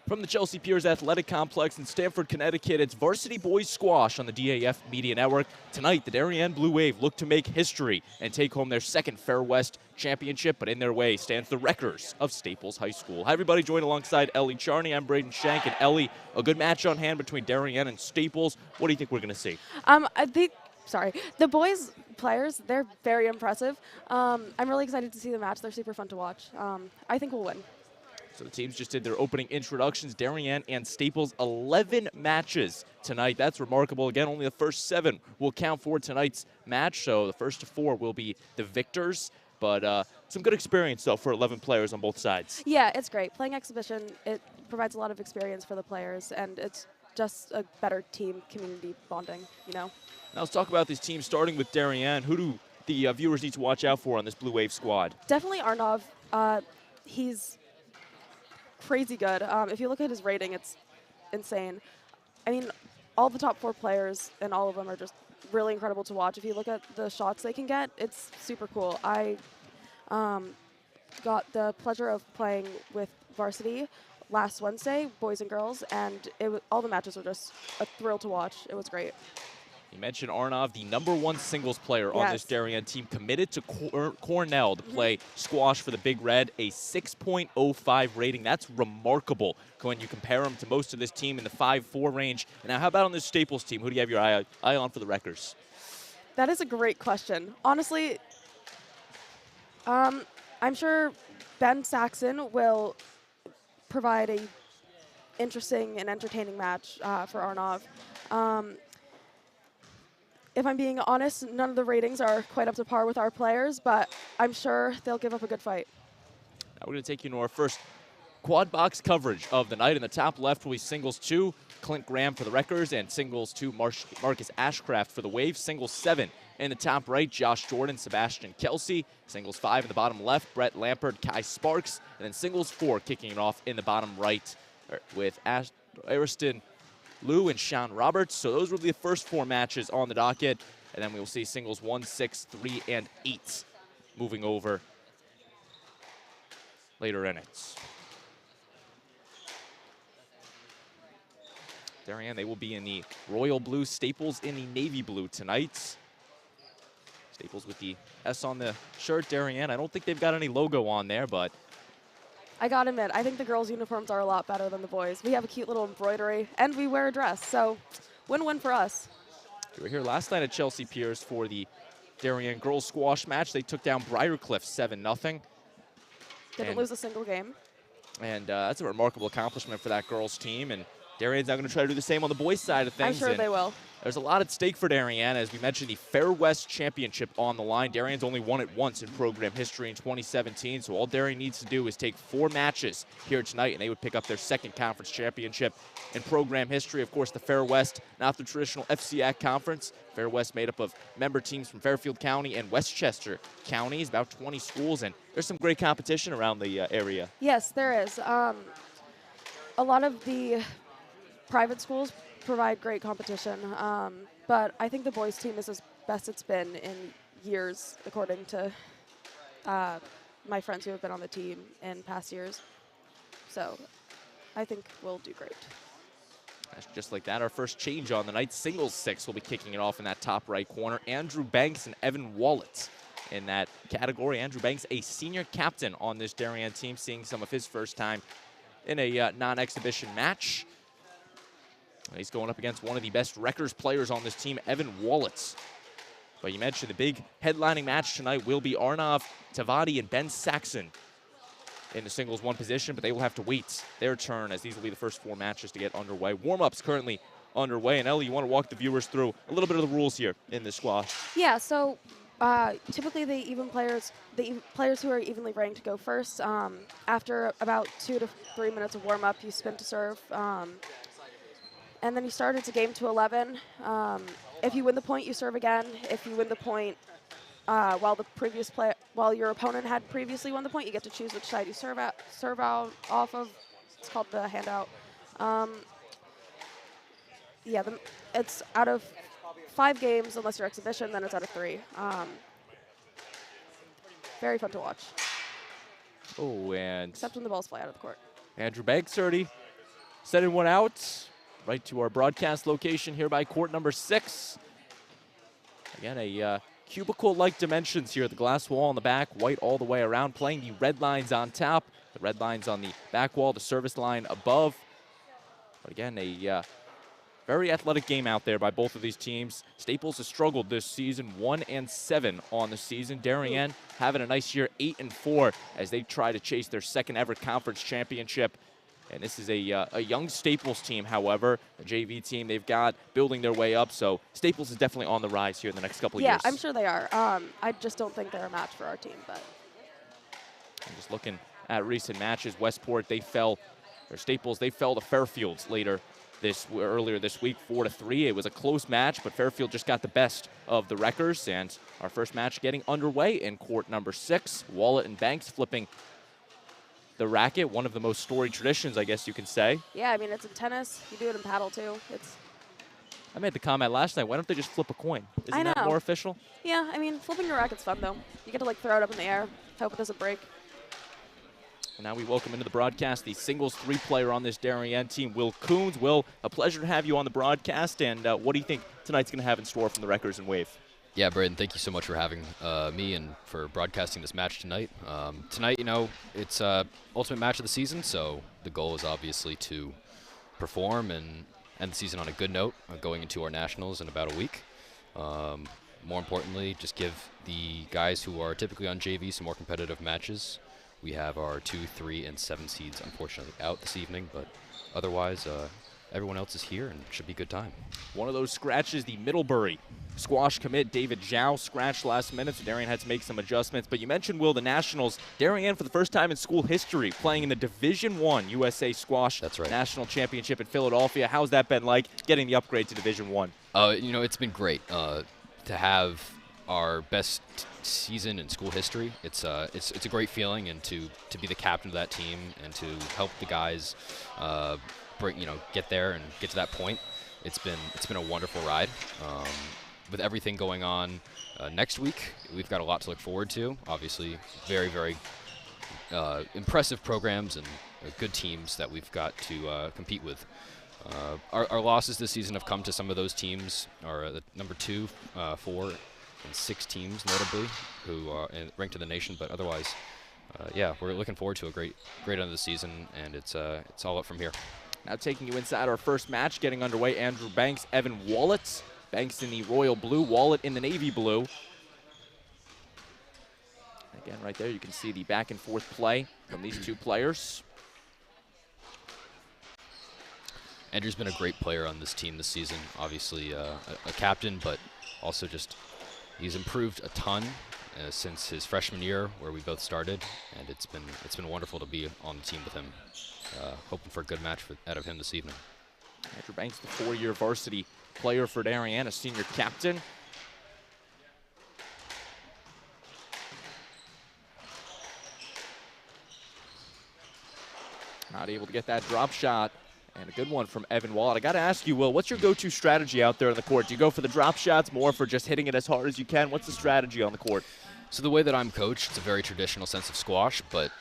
From the Chelsea Piers Athletic Complex in Stamford, Connecticut, it's Varsity Boys Squash on the DAF Media Network. Tonight, the Darien Blue Wave look to make history and take home their second Fair West championship, but in their way stands the Wreckers of Staples High School. Hi, everybody. Joined alongside Ellie Charney. I'm Braden Shank. And Ellie, a good match on hand between Darien and Staples. What do you think we're going to see? The boys players, they're very impressive. I'm really excited to see the match. They're super fun to watch. I think we'll win. So the teams just did their opening introductions. Darien and Staples, 11 matches tonight. That's remarkable. Again, only the first 7 will count for tonight's match. So the first 4 will be the victors. But some good experience, though, for 11 players on both sides. Yeah, it's great. Playing exhibition, it provides a lot of experience for the players, and it's just a better team community bonding, you know? Now let's talk about these teams, starting with Darien. Who do the viewers need to watch out for on this Blue Wave squad? Definitely Arnav. He's crazy good. If you look at his rating, it's insane. I mean, all the top 4 players, and all of them are just really incredible to watch. If you look at the shots they can get, it's super cool. I got the pleasure of playing with varsity last Wednesday, boys and girls, and all the matches were just a thrill to watch. It was great. You mentioned Arnav, the #1 singles player on this Darien team, committed to Cornell to play squash for the Big Red, a 6.05 rating. That's remarkable when you compare him to most of this team in the 5-4 range. Now, how about on this Staples team? Who do you have your eye on for the Wreckers? That is a great question. Honestly, I'm sure Ben Saxon will provide a interesting and entertaining match for Arnav. If I'm being honest, none of the ratings are quite up to par with our players, but I'm sure they'll give up a good fight. Now we're going to take you to our first quad box coverage of the night. In the top left will be singles 2, Clint Graham for the Wreckers, and singles 2, Marcus Ashcraft for the Wave. Singles 7 in the top right, Josh Jordan, Sebastian Kelsey. Singles 5 in the bottom left, Brett Lampert, Kai Sparks. And then singles 4 kicking it off in the bottom right with Ariston Lou and Sean Roberts. So those will be the first 4 matches on the docket. And then we will see singles 1, 6, 3, and 8 moving over later in it. Darien, they will be in the royal blue, Staples in the navy blue tonight. Staples with the S on the shirt. Darien, I don't think they've got any logo on there, but I gotta admit, I think the girls' uniforms are a lot better than the boys. We have a cute little embroidery, and we wear a dress, so win-win for us. We were here last night at Chelsea Piers for the Darien girls squash match. They took down Briarcliff 7-0. Didn't lose a single game. And that's a remarkable accomplishment for that girls' team. And Darien's now going to try to do the same on the boys' side of things. I'm sure they will. There's a lot at stake for Darien. As we mentioned, the Fair West Championship on the line. Darien's only won it once in program history in 2017, so all Darien needs to do is take 4 matches here tonight, and they would pick up their second conference championship in program history. Of course, the Fair West, not the traditional FCAC conference. Fair West made up of member teams from Fairfield County and Westchester counties, about 20 schools, and there's some great competition around the area. Yes, there is. A lot of the private schools provide great competition, but I think the boys' team is as best it's been in years, according to my friends who have been on the team in past years. So I think we'll do great. Just like that, our first change on the night, singles 6 will be kicking it off in that top right corner. Andrew Banks and Evan Wallet in that category. Andrew Banks, a senior captain on this Darien team, seeing some of his first time in a non-exhibition match. He's going up against one of the best Wreckers players on this team, Evan Wallet. But you mentioned the big headlining match tonight will be Arnav Tavadi and Ben Saxon in the singles 1 position, but they will have to wait their turn as these will be the first 4 matches to get underway. Warm-ups currently underway. And Ellie, you want to walk the viewers through a little bit of the rules here in this squash? Yeah, so typically the players who are evenly ranked go first. After about 2 to 3 minutes of warm-up, you spin to serve. And then you start, it's a game to 11. If you win the point, you serve again. If you win the point while your opponent had previously won the point, you get to choose which side you serve out off of. It's called the handout. It's out of 5 games, unless you're exhibition, then it's out of 3. Very fun to watch. Oh, and except when the balls fly out of the court. Andrew Banks already sending one out right to our broadcast location here by court number 6. Again, a cubicle-like dimensions here. The glass wall on the back, white all the way around, playing the red lines on top, the red lines on the back wall, the service line above. But again, a very athletic game out there by both of these teams. Staples has struggled this season, 1-7 on the season. Darien having a nice year, 8-4, as they try to chase their second ever conference championship. And this is a young Staples team, however, a JV team they've got building their way up. So Staples is definitely on the rise here in the next couple of years. Yeah, I'm sure they are. I just don't think they're a match for our team. But I'm just looking at recent matches. Westport, Staples, they fell to Fairfields earlier this week, 4-3. It was a close match, but Fairfield just got the best of the Wreckers. And our first match getting underway in court number 6. Wallet and Banks flipping the racket, one of the most storied traditions, I guess you can say. yeah, I mean, it's in tennis. You do it in paddle, too. I made the comment last night, why don't they just flip a coin? Isn't that more official? Yeah, I mean, flipping your racket's fun, though. You get to, throw it up in the air, hope it doesn't break. And now we welcome into the broadcast the singles 3-player on this Darien team, Will Coons. Will, a pleasure to have you on the broadcast, and what do you think tonight's going to have in store from the Wreckers and Wave? Yeah, Braden, thank you so much for having me and for broadcasting this match tonight. Tonight, it's ultimate match of the season, so the goal is obviously to perform and end the season on a good note, going into our nationals in about a week. More importantly, just give the guys who are typically on JV some more competitive matches. We have our 2, 3, and 7 seeds, unfortunately, out this evening, but otherwise, everyone else is here and should be a good time. One of those scratches, the Middlebury squash commit, David Zhao, scratched last minute, so Darien had to make some adjustments. But you mentioned, Will, the Nationals. Darien, for the first time in school history, playing in the Division I USA Squash National Championship in Philadelphia. How's that been like, getting the upgrade to Division I? It's been great to have our best season in school history. It's a great feeling, and to be the captain of that team and to help the guys get there and get to that point. It's been a wonderful ride. With everything going on next week, we've got a lot to look forward to. Obviously, very, very impressive programs and good teams that we've got to compete with. Our losses this season have come to some of those teams, are the number 2, 4, and 6 teams, notably, who are ranked in the nation. But otherwise, we're looking forward to a great end of the season, and it's all up from here. Now taking you inside our first match, getting underway, Andrew Banks, Evan Wallet. Banks in the royal blue, Wallet in the navy blue. Again, right there, you can see the back and forth play from these two players. Andrew's been a great player on this team this season. Obviously a captain, but also he's improved a ton since his freshman year, where we both started, and it's been wonderful to be on the team with him. Hoping for a good match out of him this evening. Andrew Banks, the 4-year varsity player for Darien, a senior captain. Not able to get that drop shot, and a good one from Evan Wallet. I got to ask you, Will, what's your go-to strategy out there on the court? Do you go for the drop shots, more for just hitting it as hard as you can? What's the strategy on the court? So the way that I'm coached, it's a very traditional sense of squash, but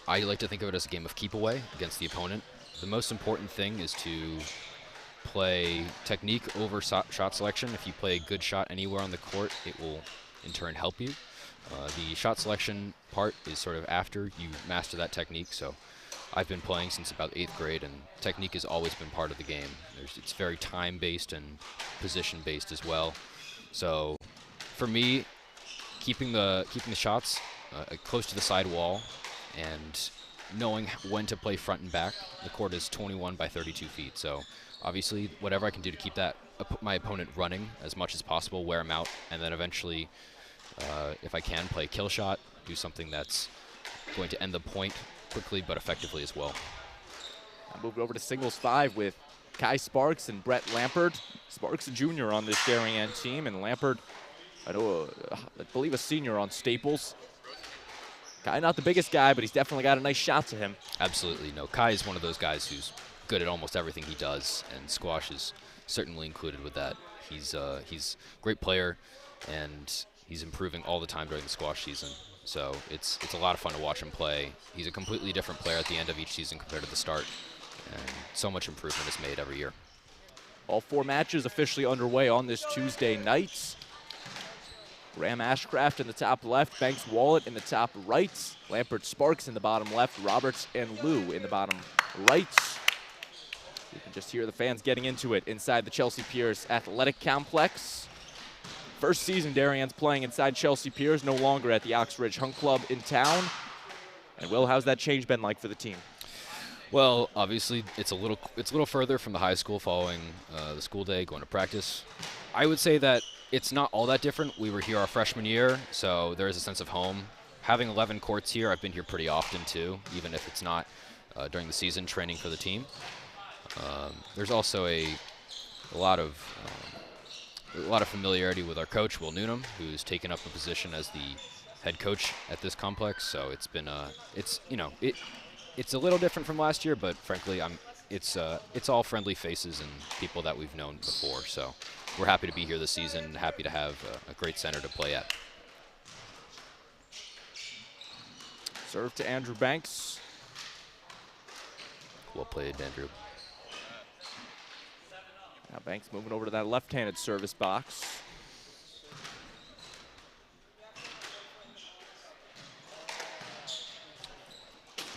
I like to think of it as a game of keep away against the opponent. The most important thing is to play technique over shot selection. If you play a good shot anywhere on the court, it will in turn help you. The shot selection part is sort of after you master that technique. So I've been playing since about 8th grade, and technique has always been part of the game. It's very time-based and position-based as well. So for me, keeping the shots close to the side wall and knowing when to play front and back. The court is 21 by 32 feet, so obviously whatever I can do to keep my opponent running as much as possible, wear him out, and then eventually, if I can, play a kill shot, do something that's going to end the point quickly but effectively as well. I moved over to singles 5 with Kai Sparks and Brett Lampard. Sparks a junior on this Darien team, and Lampard, I believe a senior on Staples. Kai not the biggest guy, but he's definitely got a nice shot to him. Absolutely. No, Kai is one of those guys who's good at almost everything he does, and squash is certainly included with that. He's a great player, and he's improving all the time during the squash season. So it's a lot of fun to watch him play. He's a completely different player at the end of each season compared to the start. And so much improvement is made every year. All 4 matches officially underway on this Tuesday night. Graham Ashcraft in the top left, Banks Wallet in the top right, Lampert Sparks in the bottom left, Roberts and Liu in the bottom right. You can just hear the fans getting into it inside the Chelsea Piers Athletic Complex. First season Darien's playing inside Chelsea Piers, no longer at the Oxbridge Hunt Club in town. And Will, how's that change been like for the team? Well, obviously it's a little further from the high school following the school day, going to practice. I would say that it's not all that different. We were here our freshman year, so there is a sense of home. Having 11 courts here, I've been here pretty often too, even if it's not during the season training for the team. There's also a lot of familiarity with our coach, Will Newnham, who's taken up a position as the head coach at this complex. So it's been it's a little different from last year, but frankly, it's all friendly faces and people that we've known before. So we're happy to be here this season, and happy to have a great center to play at. Serve to Andrew Banks. Well played, Andrew. Now Banks moving over to that left-handed service box.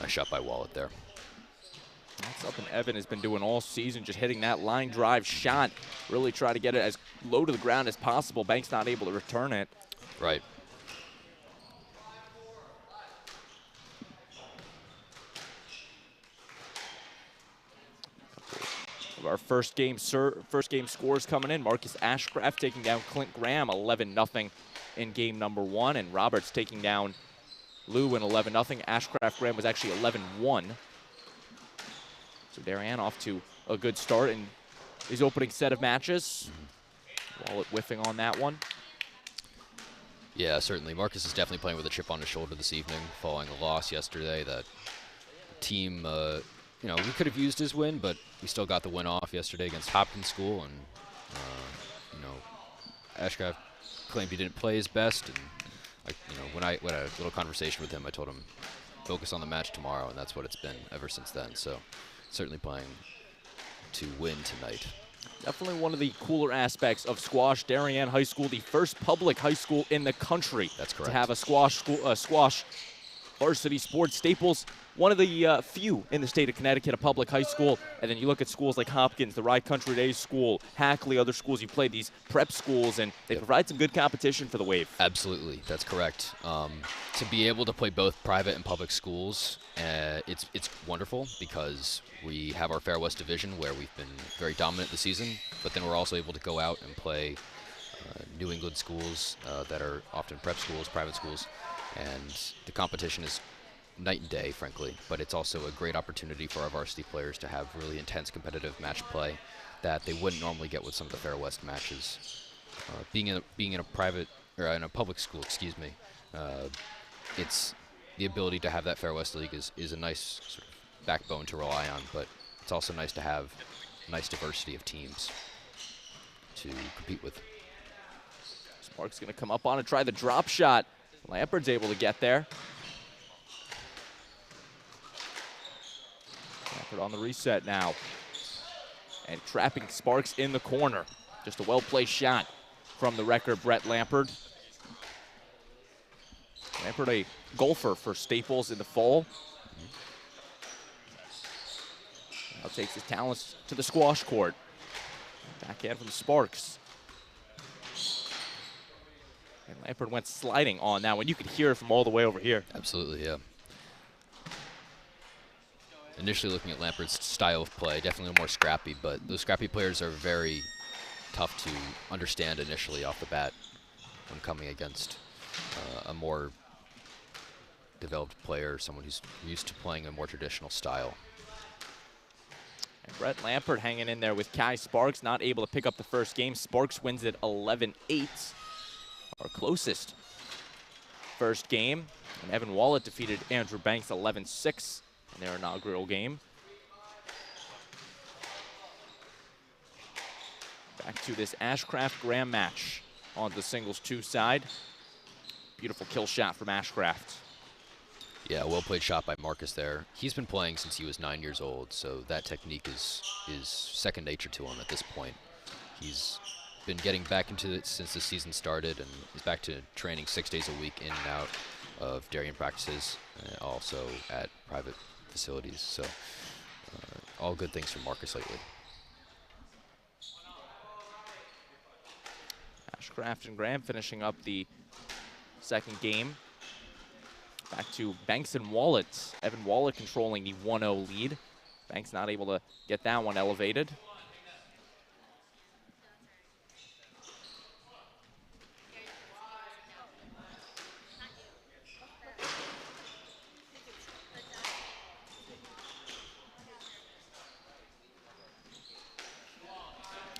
Nice shot by Wallet there. That's something Evan has been doing all season, just hitting that line drive shot. Really try to get it as low to the ground as possible. Banks not able to return it. Right. Of our first game scores coming in. Marcus Ashcraft taking down Clint Graham 11-0 in game number 1, and Roberts taking down Liu in 11-0. Ashcraft Graham was actually 11-1. So Darien off to a good start in his opening set of matches. Wallet whiffing on that one. Yeah, certainly. Marcus is definitely playing with a chip on his shoulder this evening, following a loss yesterday. That team, we could have used his win, but we still got the win off yesterday against Hopkins School. And, Ashcraft claimed he didn't play his best. And, when I had a little conversation with him, I told him, focus on the match tomorrow, and that's what it's been ever since then. So certainly playing to win tonight. Definitely one of the cooler aspects of squash. Darien High School, the first public high school in the country. That's correct. To have a squash varsity sports. Staples, one of the few in the state of Connecticut, a public high school. And then you look at schools like Hopkins, the Rye Country Day School, Hackley, other schools. You play these prep schools, and they provide some good competition for the Wave. Absolutely, that's correct. To be able to play both private and public schools, it's wonderful because we have our Fair West Division where we've been very dominant this season, but then we're also able to go out and play New England schools that are often prep schools, private schools, and the competition is night and day, frankly, but it's also a great opportunity for our varsity players to have really intense competitive match play that they wouldn't normally get with some of the Fair West matches. Being in a private or in a public school, it's the ability to have that Fair West League is a nice sort of backbone to rely on, but it's also nice to have a nice diversity of teams to compete with. Sparks going to come up on and try the drop shot. Lampert's able to get there. Lampert on the reset now. And trapping Sparks in the corner. Just a well-placed shot from the wrecker, Brett Lampert. Lampert, a golfer for Staples in the fall. Now takes his talents to the squash court. Backhand from Sparks. And Lampert went sliding on that one. You could hear it from all the way over here. Absolutely, yeah. Initially looking at Lampert's style of play, definitely more scrappy, but those scrappy players are very tough to understand initially off the bat when coming against a more developed player, someone who's used to playing a more traditional style. And Brett Lampert hanging in there with Kai Sparks, not able to pick up the first game. Sparks wins it 11-8, our closest first game. And Evan Wallet defeated Andrew Banks 11-6 in their inaugural game. Back to this Ashcraft-Graham match on the singles 2 side. Beautiful kill shot from Ashcraft. Yeah, well played shot by Marcus there. He's been playing since he was 9 years old, so that technique is second nature to him at this point. He's been getting back into it since the season started, and he's back to training 6 days a week in and out of Darien practices, also at private facilities. So all good things for Marcus lately. Ashcraft and Graham finishing up the second game. Back to Banks and Wallet. Evan Wallet controlling the 1-0 lead. Banks not able to get that one elevated.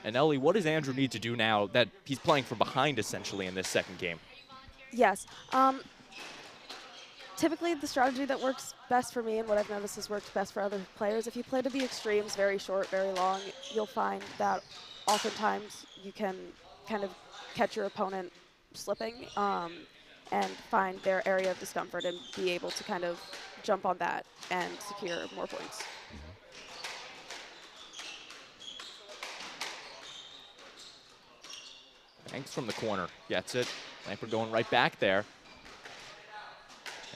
And Ellie, what does Andrew need to do now that he's playing from behind essentially in this second game? Yes. Typically, the strategy that works best for me and what I've noticed has worked best for other players, if you play to the extremes, very short, very long, you'll find that oftentimes you can kind of catch your opponent slipping and find their area of discomfort and be able to kind of jump on that and secure more points. Banks from the corner gets it. Lampert going right back there.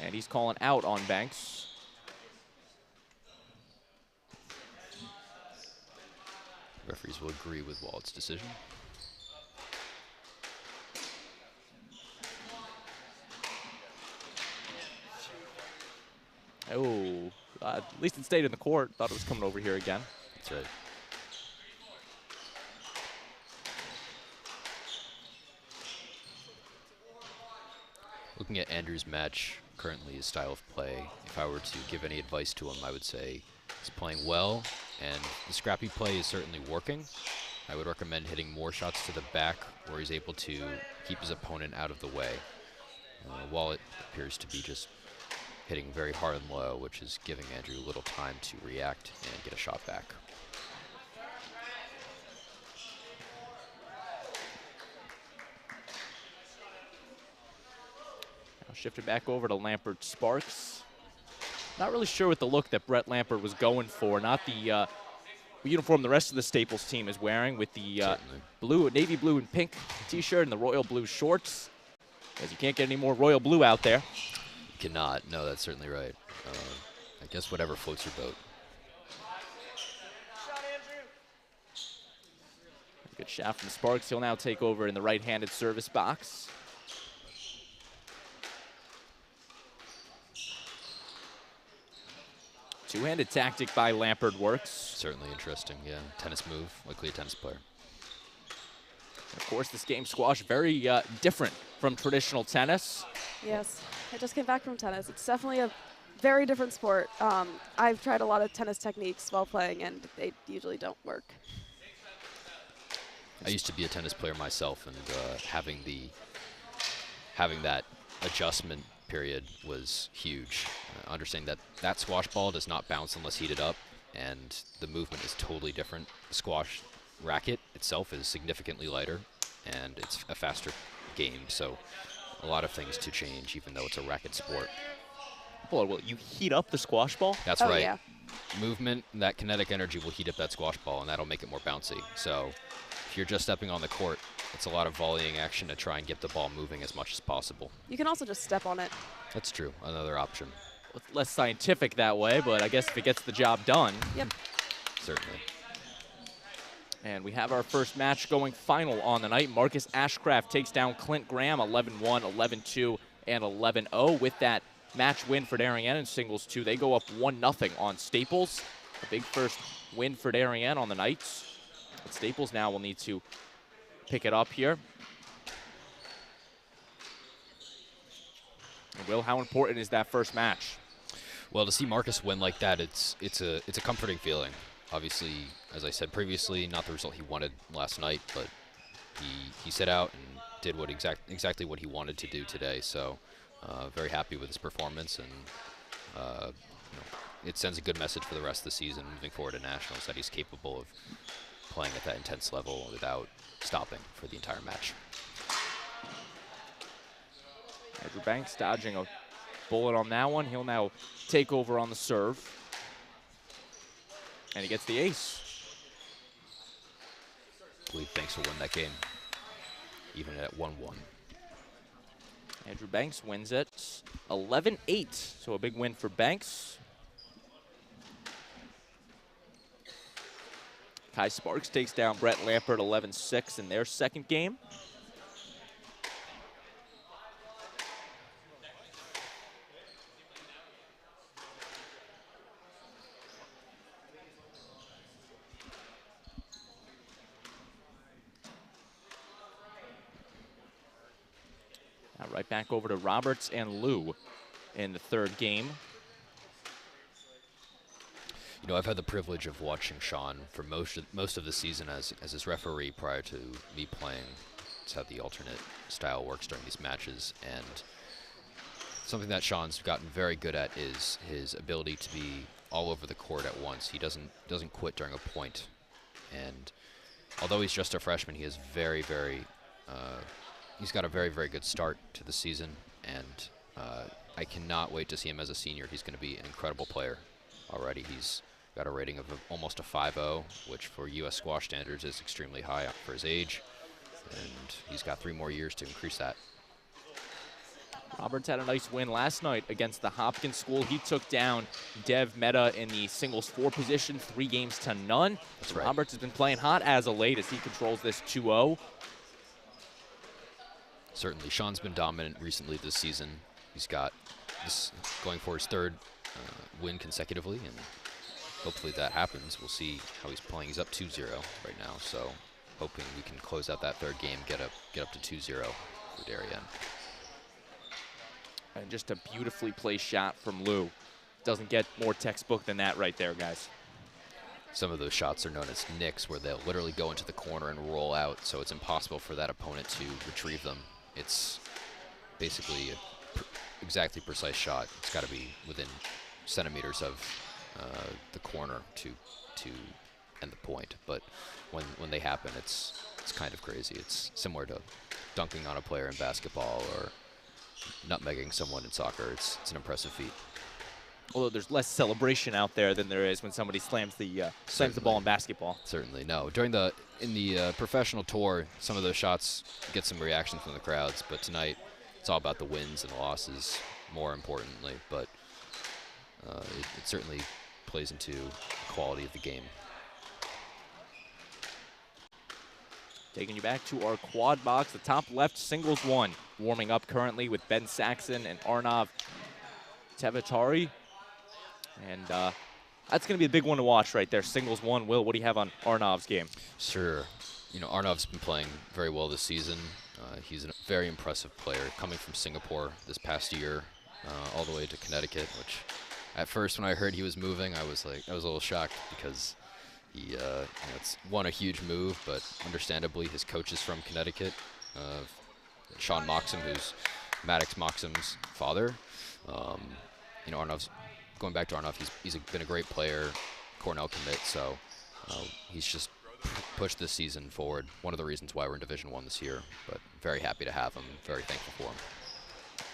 And he's calling out on Banks. Referees will agree with Wallet's decision. Oh, at least it stayed in the court. Thought it was coming over here again. That's right. Looking at Andrew's match, currently his style of play, if I were to give any advice to him, I would say he's playing well, and the scrappy play is certainly working. I would recommend hitting more shots to the back where he's able to keep his opponent out of the way. Wallet appears to be just hitting very hard and low, which is giving Andrew little time to react and get a shot back. Now shifted back over to Lampert Sparks. Not really sure what the look that Brett Lampert was going for. Not the uniform the rest of the Staples team is wearing, with the blue, navy blue and pink t-shirt and the royal blue shorts. Because you can't get any more royal blue out there. You cannot. No, that's certainly right. I guess whatever floats your boat. Good shot from Sparks. He'll now take over in the right-handed service box. Two-handed tactic by Lampert works. Certainly interesting, yeah. Tennis move, likely a tennis player. Of course, this game squash very different from traditional tennis. Yes, I just came back from tennis. It's definitely a very different sport. I've tried a lot of tennis techniques while playing, and they usually don't work. I used to be a tennis player myself, and having that adjustment period was huge. Understanding that that squash ball does not bounce unless heated up, and the movement is totally different. The squash racket itself is significantly lighter, and it's a faster game, so a lot of things to change, even though it's a racket sport. Well, you heat up the squash ball? That's Oh, right. yeah. Movement, that kinetic energy will heat up that squash ball, and that'll make it more bouncy. So if you're just stepping on the court, it's a lot of volleying action to try and get the ball moving as much as possible. You can also just step on it. That's true. Another option. It's less scientific that way, but I guess if it gets the job done. Yep. Certainly. And we have our first match going final on the night. Marcus Ashcraft takes down Clint Graham 11-1, 11-2, and 11-0. With that match win for Darien in singles 2, they go up 1-0 on Staples. A big first win for Darien on the night. But Staples now will need to pick it up here. And Will, how important is that first match? Well, to see Marcus win like that, it's a comforting feeling. Obviously, as I said previously, not the result he wanted last night, but he set out and did what exactly what he wanted to do today. So very happy with his performance, and it sends a good message for the rest of the season moving forward to nationals, that he's capable of playing at that intense level without stopping for the entire match. Andrew Banks dodging a bullet on that one. He'll now take over on the serve. And he gets the ace. I believe Banks will win that game, even at 1-1. Andrew Banks wins it 11-8, so a big win for Banks. Kai Sparks takes down Brett Lampert 11-6 in their second game. Now right back over to Roberts and Liu in the third game. You know, I've had the privilege of watching Sean for most of the season as his referee prior to me playing. It's how the alternate style works during these matches, and something that Sean's gotten very good at is his ability to be all over the court at once. He doesn't quit during a point, and although he's just a freshman, he is he's got a very, very good start to the season, and I cannot wait to see him as a senior. He's going to be an incredible player already. He's got a rating of almost a 5.0, which for U.S. squash standards is extremely high for his age, and he's got 3 more years to increase that. Roberts had a nice win last night against the Hopkins School. He took down DAF Media in the singles 4 position, 3-0. That's right. Roberts has been playing hot as of late as he controls this 2-0. Certainly, Sean's been dominant recently this season. He's got this going for his 3rd win consecutively, and hopefully that happens. We'll see how he's playing. He's up 2-0 right now, so hoping we can close out that 3rd game, get up to 2-0 for Darien. And just a beautifully placed shot from Liu. Doesn't get more textbook than that right there, guys. Some of those shots are known as nicks, where they'll literally go into the corner and roll out, so it's impossible for that opponent to retrieve them. It's basically a exactly precise shot. It's got to be within centimeters of the corner to end the point. But when they happen, it's kind of crazy. It's similar to dunking on a player in basketball or nutmegging someone in soccer. It's an impressive feat. Although there's less celebration out there than there is when somebody slams the ball in basketball. Certainly, no. In the professional tour, some of those shots get some reaction from the crowds, but tonight it's all about the wins and the losses, more importantly. But it certainly plays into the quality of the game. Taking you back to our quad box, the top left singles 1, warming up currently with Ben Saxon and Arnav Tevatari. And that's going to be a big one to watch right there, singles 1. Will, what do you have on Arnav's game? Sure. You know, Arnav's been playing very well this season. He's a very impressive player, coming from Singapore this past year all the way to Connecticut, which at first when I heard he was moving, I was a little shocked because he, it's a huge move, but understandably his coach is from Connecticut, Sean Moxham, who's Maddox Moxham's father. Arnav's going back to Arnav. He's been a great player, Cornell commit, so he's just pushed this season forward. One of the reasons why we're in Division I this year, but very happy to have him. Very thankful for him.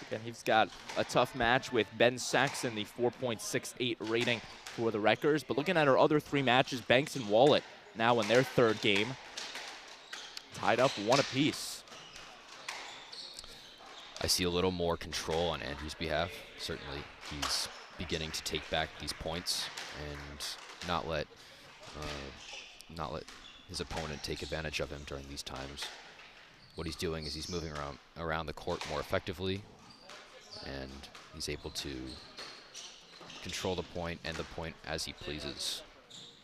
Again, he's got a tough match with Ben Saxon, the 4.68 rating for the Wreckers. But looking at our other 3 matches, Banks and Wallet now in their 3rd game, tied up 1 apiece. I see a little more control on Andrew's behalf. Certainly, he's beginning to take back these points and not let his opponent take advantage of him during these times. What he's doing is he's moving around the court more effectively, and he's able to control the point and the point as he pleases,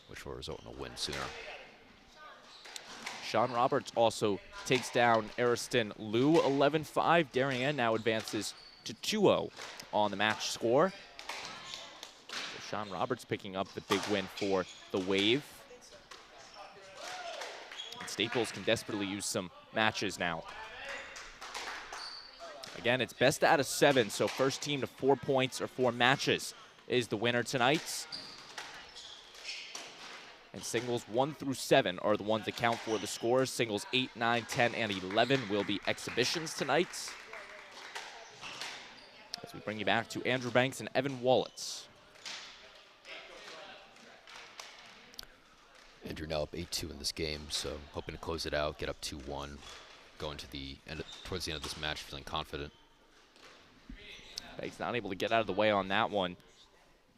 which will result in a win sooner. Sean Roberts also takes down Ariston Liu 11-5. Darien now advances to 2-0 on the match score. So Sean Roberts picking up the big win for the Wave. And Staples can desperately use some matches now. Again, it's best out of 7, so first team to 4 points or 4 matches is the winner tonight. And singles 1 through 7 are the ones that count for the scores. Singles 8, 9, 10, and 11 will be exhibitions tonight. As So we bring you back to Andrew Banks and Evan Wallets. Andrew now up 8-2 in this game, so hoping to close it out, get up 2-1, go into the end, towards the end of this match feeling confident. Banks not able to get out of the way on that one.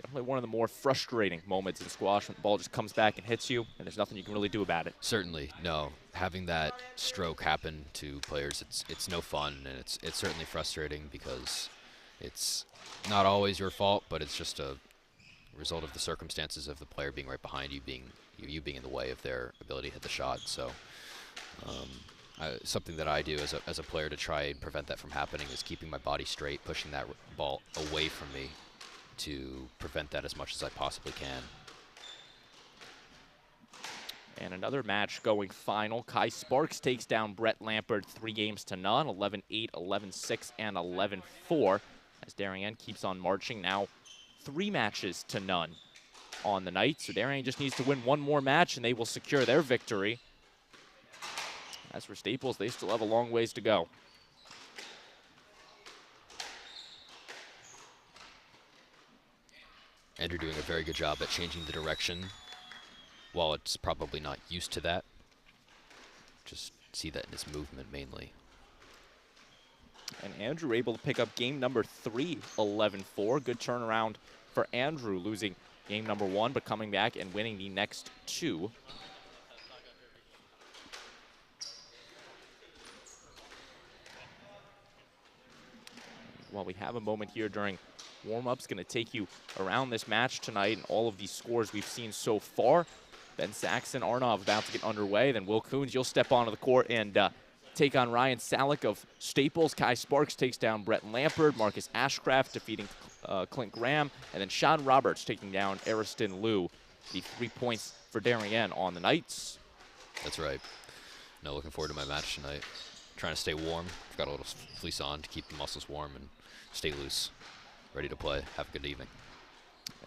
Definitely one of the more frustrating moments in squash when the ball just comes back and hits you, and there's nothing you can really do about it. Certainly, no. Having that stroke happen to players, it's no fun, and it's certainly frustrating because it's not always your fault, but it's just a result of the circumstances of the player being right behind you, being in the way of their ability to hit the shot. So something that I do as a player to try and prevent that from happening is keeping my body straight, pushing that ball away from me to prevent that as much as I possibly can. And another match going final. Kai Sparks takes down Brett Lampard 3-0, 11-8, 11-6, and 11-4. As Darien keeps on marching, now 3 matches to none on the night. So Darien just needs to win one more match and they will secure their victory. As for Staples, they still have a long ways to go. Andrew doing a very good job at changing the direction. While it's probably not used to that, just see that in his movement mainly. And Andrew able to pick up game number 3, 11-4. Good turnaround for Andrew, losing game number 1, but coming back and winning the next 2. While we have a moment here during warm-ups, going to take you around this match tonight and all of these scores we've seen so far. Ben Saxon, Arnov about to get underway. Then Will Coons, you'll step onto the court and take on Ryan Salick of Staples. Kai Sparks takes down Brett Lampard. Marcus Ashcraft defeating Clint Graham. And then Sean Roberts taking down Ariston Liu. The 3 points for Darien on the Knights. That's right. No, looking forward to my match tonight. Trying to stay warm. I've got a little fleece on to keep the muscles warm and stay loose. Ready to play. Have a good evening.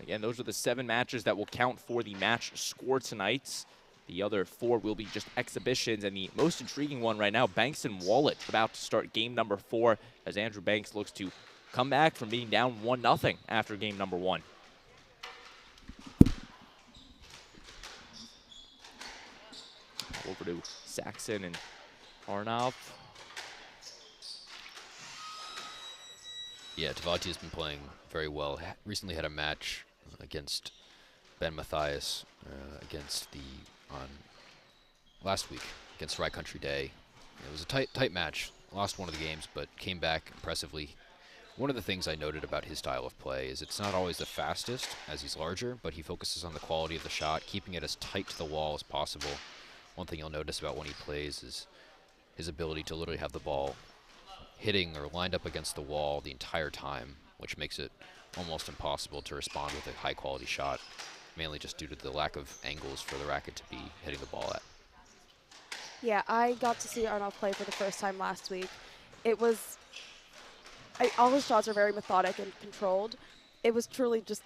Again, those are the 7 matches that will count for the match score tonight. The other 4 will be just exhibitions, and the most intriguing one right now, Banks and Wallet, about to start game number 4 as Andrew Banks looks to come back from being down 1-0 after game number 1. Over to Saxon and Arnov. Yeah, Tavati has been playing very well. Recently had a match against Ben Mathias last week against Rye Country Day. It was a tight match. Lost one of the games, but came back impressively. One of the things I noted about his style of play is it's not always the fastest, as he's larger, but he focuses on the quality of the shot, keeping it as tight to the wall as possible. One thing you'll notice about when he plays is his ability to literally have the ball hitting or lined up against the wall the entire time, which makes it almost impossible to respond with a high-quality shot, mainly just due to the lack of angles for the racket to be hitting the ball at. Yeah, I got to see Arnov play for the first time last week. It was, all his shots are very methodic and controlled. It was truly just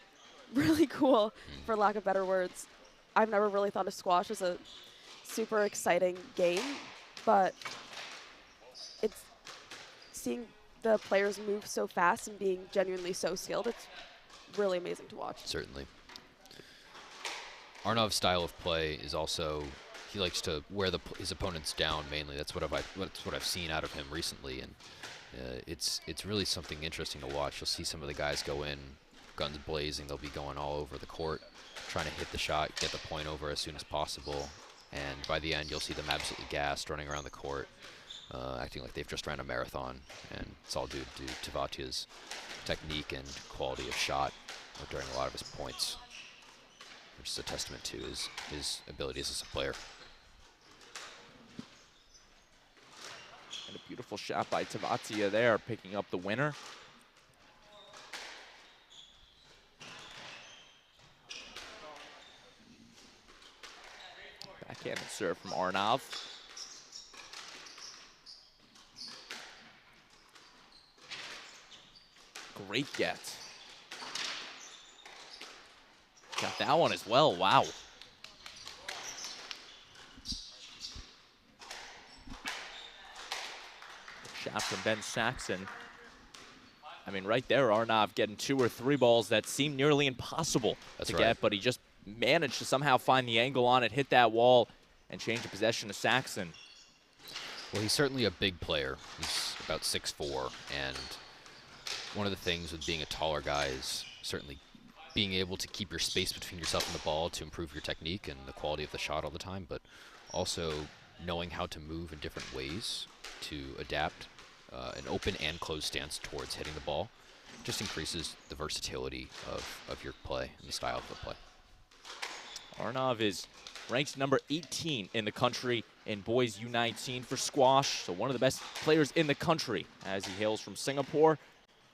really cool, for lack of better words. I've never really thought of squash as a super exciting game, but it's seeing the players move so fast and being genuinely so skilled, it's really amazing to watch. Certainly. Arnov's style of play is also, he likes to wear his opponents down mainly. That's what I've seen out of him recently, and it's really something interesting to watch. You'll see some of the guys go in, guns blazing. They'll be going all over the court, trying to hit the shot, get the point over as soon as possible, and by the end you'll see them absolutely gassed, running around the court, acting like they've just ran a marathon, and it's all due to Tavatia's technique and quality of shot during a lot of his points, which is a testament to his abilities as a player. And a beautiful shot by Tavatia there, picking up the winner. Backhand serve from Arnov. Great get. Got that one as well, wow. Shot from Ben Saxon. I mean, right there, Arnav getting 2 or 3 balls that seemed nearly impossible to get, but he just managed to somehow find the angle on it, hit that wall, and change the possession to Saxon. Well, he's certainly a big player. He's about 6'4", and one of the things with being a taller guy is certainly being able to keep your space between yourself and the ball to improve your technique and the quality of the shot all the time, but also knowing how to move in different ways to adapt an open and closed stance towards hitting the ball just increases the versatility of your play and the style of the play. Arnav is ranked number 18 in the country in boys U19 for squash, so one of the best players in the country as he hails from Singapore.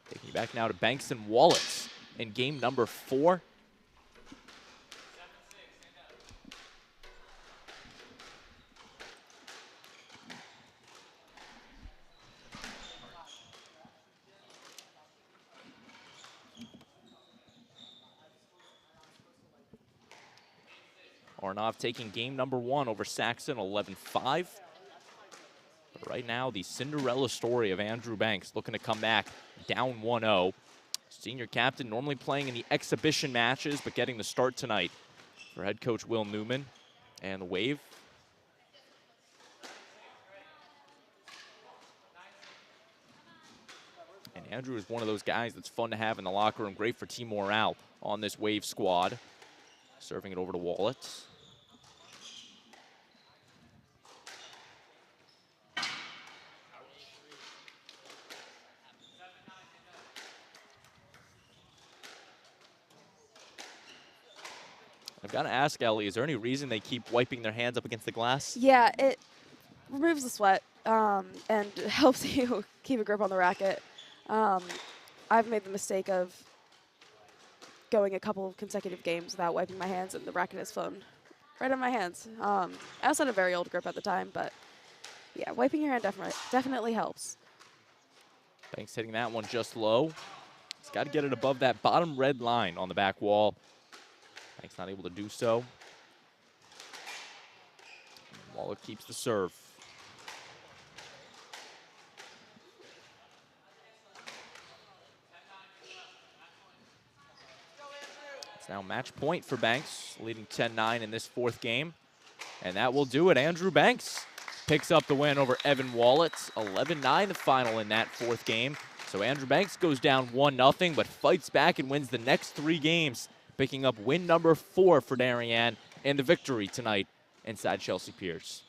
Taking you back now to Banks and Wallets in game number 4. Arnav taking game number 1 over Saxon, 11-5. But right now, the Cinderella story of Andrew Banks looking to come back down 1-0. Senior captain, normally playing in the exhibition matches, but getting the start tonight for head coach Will Newman and the Wave. And Andrew is one of those guys that's fun to have in the locker room, great for team morale on this Wave squad. Serving it over to Wallet. I've got to ask, Ellie, is there any reason they keep wiping their hands up against the glass? Yeah, it removes the sweat and helps you keep a grip on the racket. I've made the mistake of going a couple of consecutive games without wiping my hands, and the racket has flown right on my hands. I also had a very old grip at the time, but yeah, wiping your hand definitely helps. Banks hitting that one just low. He's got to get it above that bottom red line on the back wall. Banks not able to do so. Waller keeps the serve. It's now match point for Banks, leading 10-9 in this 4th game. And that will do it. Andrew Banks picks up the win over Evan Wallet. 11-9 the final in that 4th game. So Andrew Banks goes down 1-0, but fights back and wins the next 3 games, picking up win number 4 for Darien and the victory tonight inside Chelsea Piers.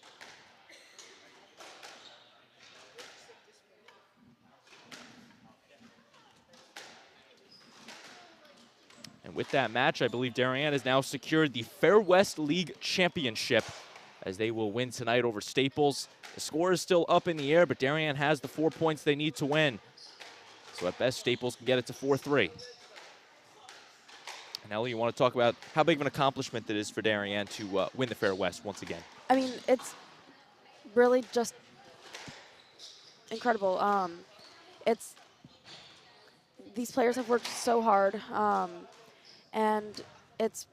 And with that match, I believe Darien has now secured the Fair West League Championship as they will win tonight over Staples. The score is still up in the air, but Darien has the 4 points they need to win. So at best, Staples can get it to 4-3. And Ellie, you want to talk about how big of an accomplishment it is for Darien to win the Fair West once again? I mean, it's really just incredible. These players have worked so hard, and it's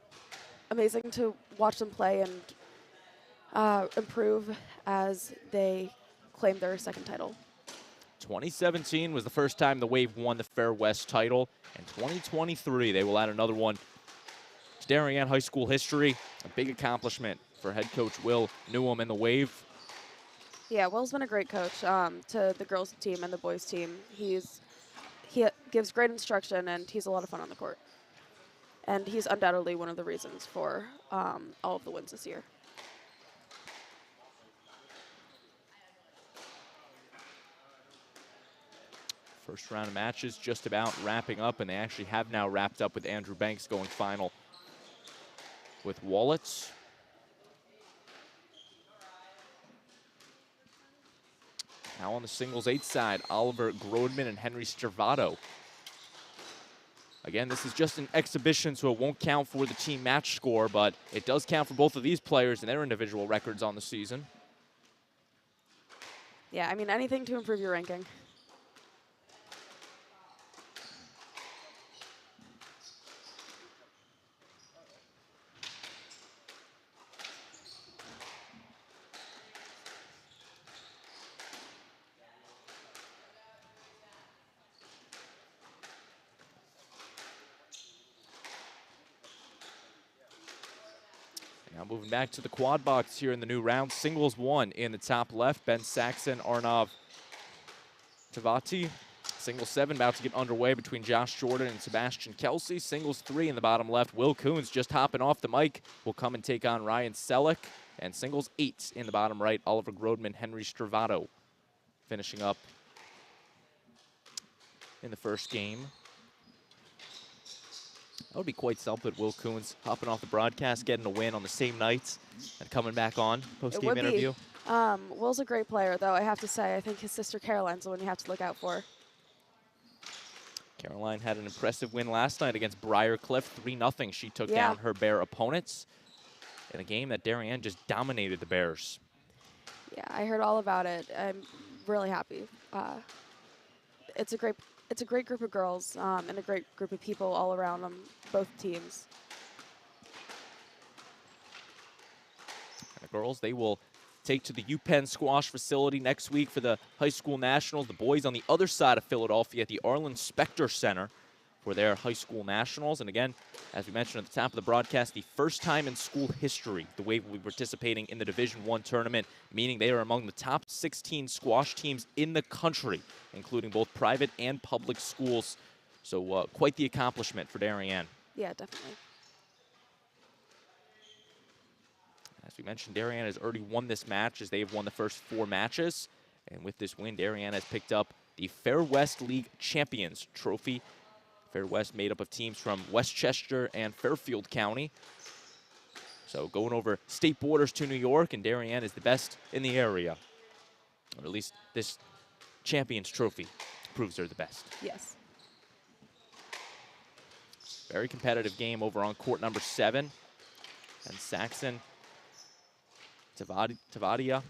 amazing to watch them play and improve as they claim their 2nd title. 2017 was the first time the Wave won the Fair West title, and 2023 they will add another one to Darien high school history. A big accomplishment for head coach Will Newham and the Wave. Yeah, Will's been a great coach to the girls team and the boys team. He gives great instruction, and he's a lot of fun on the court. And he's undoubtedly one of the reasons for all of the wins this year. First round of matches just about wrapping up, and they actually have now wrapped up with Andrew Banks going final with Wallets. Now on the singles 8 side, Oliver Grodman and Henry Stervato. Again, this is just an exhibition, so it won't count for the team match score, but it does count for both of these players and their individual records on the season. Yeah, I mean, anything to improve your ranking. Now moving back to the quad box here in the new round. Singles 1 in the top left. Ben Saxon, Arnav Tavati. Singles 7 about to get underway between Josh Jordan and Sebastian Kelsey. Singles 3 in the bottom left. Will Coons just hopping off the mic will come and take on Ryan Selleck. And singles 8 in the bottom right. Oliver Grodman, Henry Stravato finishing up in the first game. That would be quite something. Will Coons hopping off the broadcast, getting a win on the same night, and coming back on post-game interview. Will's a great player, though, I have to say. I think his sister Caroline's the one you have to look out for. Caroline had an impressive win last night against Briarcliff, 3-0. She took down her Bear opponents in a game that Darien just dominated the Bears. Yeah, I heard all about it. I'm really happy. It's a great group of girls and a great group of people all around on both teams. And the girls, they will take to the UPenn squash facility next week for the high school nationals. The boys on the other side of Philadelphia at the Arlen Specter Center for their high school nationals. And again, as we mentioned at the top of the broadcast, the first time in school history the Wave will be participating in the Division I tournament, meaning they are among the top 16 squash teams in the country, including both private and public schools. So quite the accomplishment for Darien. Yeah, definitely. As we mentioned, Darien has already won this match as they have won the first 4 matches. And with this win, Darien has picked up the Fair West League Champions Trophy. Fair West made up of teams from Westchester and Fairfield County. So going over state borders to New York, and Darien is the best in the area. Or at least this Champions Trophy proves they're the best. Yes. Very competitive game over on court number 7. And Saxon Tavadia.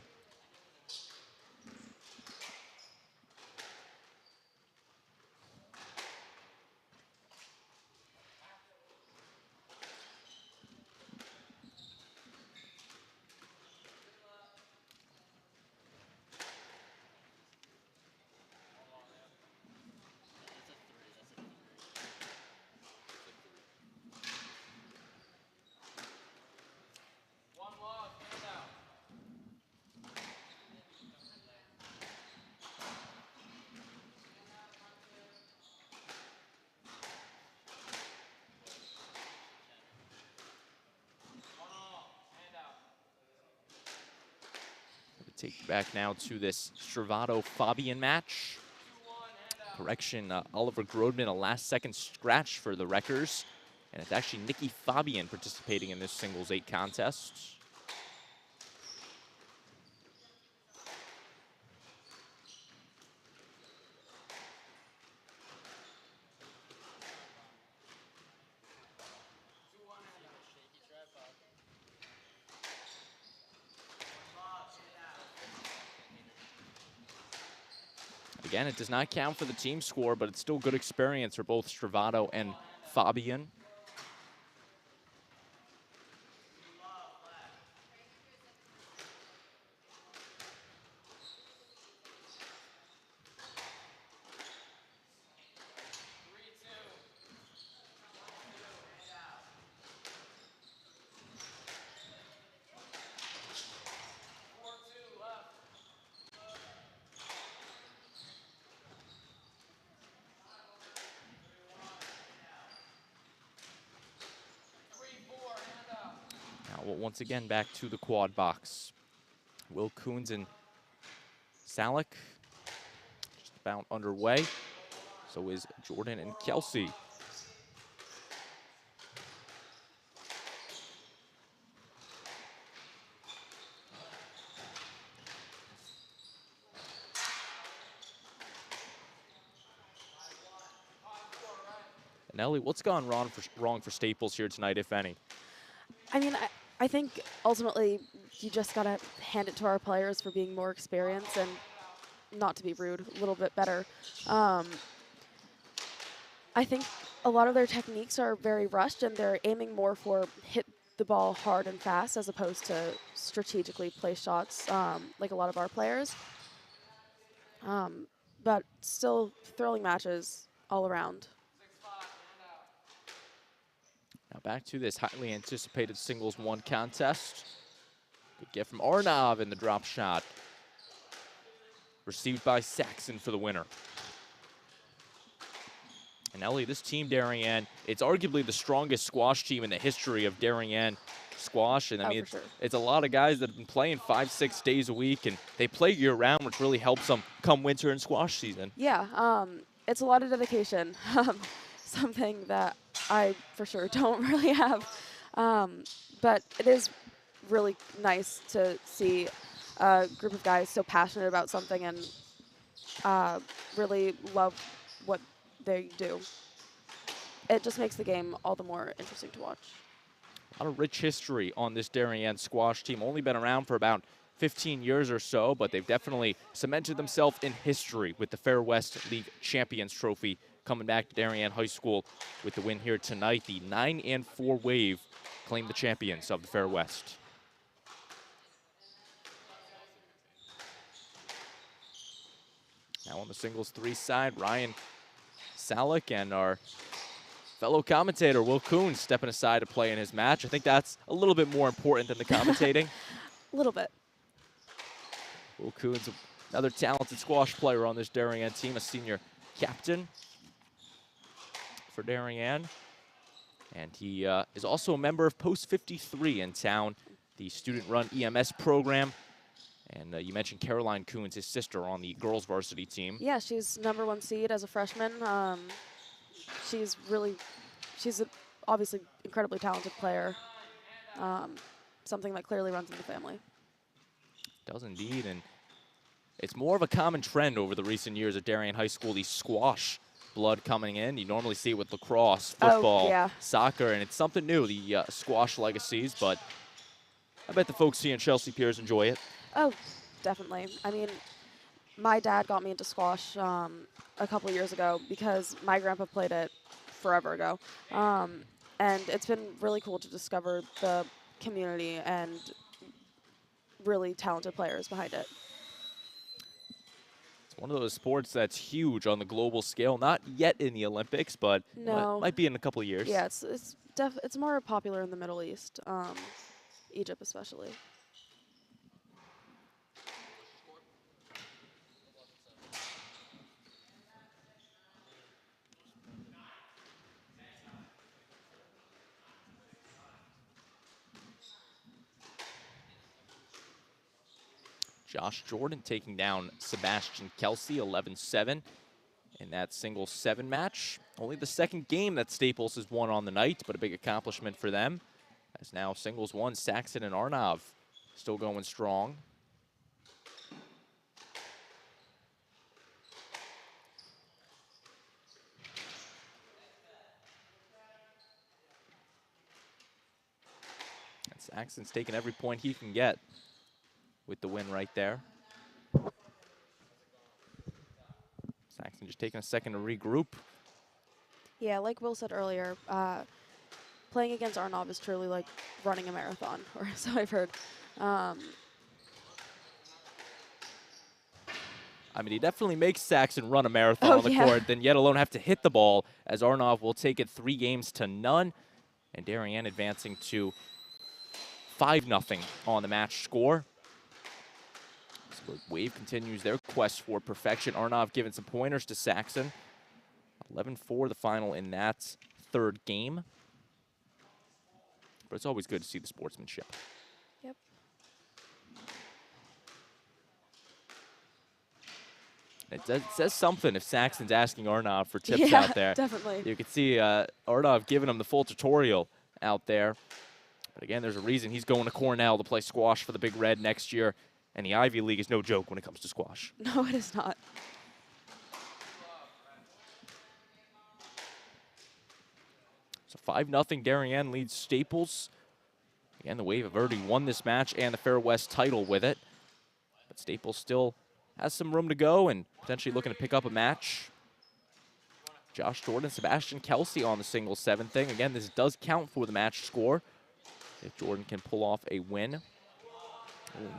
Take you back now to this Stravato-Fabian match. Correction, Oliver Grodman, a last-second scratch for the Wreckers. And it's actually Nikki Fabian participating in this singles 8 contest. Again, it does not count for the team score, but it's still good experience for both Stravato and Fabian. Once again, back to the quad box. Will Coons and Salek just about underway. So is Jordan and Kelsey. And Ellie, what's gone wrong for Staples here tonight, if any? I mean, I think ultimately you just got to hand it to our players for being more experienced and, not to be rude, a little bit better. I think a lot of their techniques are very rushed, and they're aiming more for hit the ball hard and fast as opposed to strategically play shots like a lot of our players. But still thrilling matches all around. Now back to this highly anticipated singles one contest. Good get from Arnav in the drop shot. Received by Saxon for the winner. And Ellie, this team, Darien, it's arguably the strongest squash team in the history of Darien squash. And I mean, it's a lot of guys that have been playing 5-6 days a week, and they play year round, which really helps them come winter and squash season. Yeah, it's a lot of dedication, something that I for sure don't really have. But it is really nice to see a group of guys so passionate about something and really love what they do. It just makes the game all the more interesting to watch. A lot of rich history on this Darien squash team. Only been around for about 15 years or so, but they've definitely cemented themselves in history with the Fair West League Champions Trophy coming back to Darien High School with the win here tonight. The 9-4 Wave claim the champions of the Fair West. Now on the singles three side, Ryan Salick and our fellow commentator, Will Kuhn, stepping aside to play in his match. I think that's a little bit more important than the commentating. A little bit. Will Kuhn's another talented squash player on this Darien team, a senior captain for Darien. And he is also a member of Post 53 in town, the student-run EMS program. And you mentioned Caroline Kuhn's, his sister, on the girls varsity team. Yeah, she's #1 seed as a freshman. She's obviously incredibly talented player. Something that clearly runs in the family. Does indeed, and it's more of a common trend over the recent years at Darien High School, the squash blood coming in. You normally see it with lacrosse, football, soccer, and it's something new, the squash legacies, but I bet the folks here in Chelsea Piers enjoy it. Oh, definitely. I mean, my dad got me into squash a couple years ago because my grandpa played it forever ago. And it's been really cool to discover the community and really talented players behind it. It's one of those sports that's huge on the global scale. Not yet in the Olympics, but might be in a couple of years. Yeah, it's more popular in the Middle East, Egypt especially. Josh Jordan taking down Sebastian Kelsey, 11-7 in that single 7 match. Only the second game that Staples has won on the night, but a big accomplishment for them. As now singles 1, Saxon and Arnav still going strong. And Saxon's taking every point he can get with the win right there. Saxon just taking a second to regroup. Yeah, like Will said earlier, playing against Arnav is truly like running a marathon, or so I've heard. I mean, he definitely makes Saxon run a marathon on the court, then yet alone have to hit the ball, as Arnav will take it 3-0, and Darien advancing to 5-0 on the match score. Wave continues their quest for perfection. Arnav giving some pointers to Saxon. 11-4 the final in that third game. But it's always good to see the sportsmanship. Yep. It says something if Saxon's asking Arnav for tips out there. Definitely. You can see Arnav giving him the full tutorial out there. But again, there's a reason he's going to Cornell to play squash for the Big Red next year. And the Ivy League is no joke when it comes to squash. No, it is not. So 5-0 Darien leads Staples. Again, the Wave have already won this match and the Fair West title with it. But Staples still has some room to go and potentially looking to pick up a match. Josh Jordan, Sebastian Kelsey on the single 7 thing. Again, this does count for the match score if Jordan can pull off a win.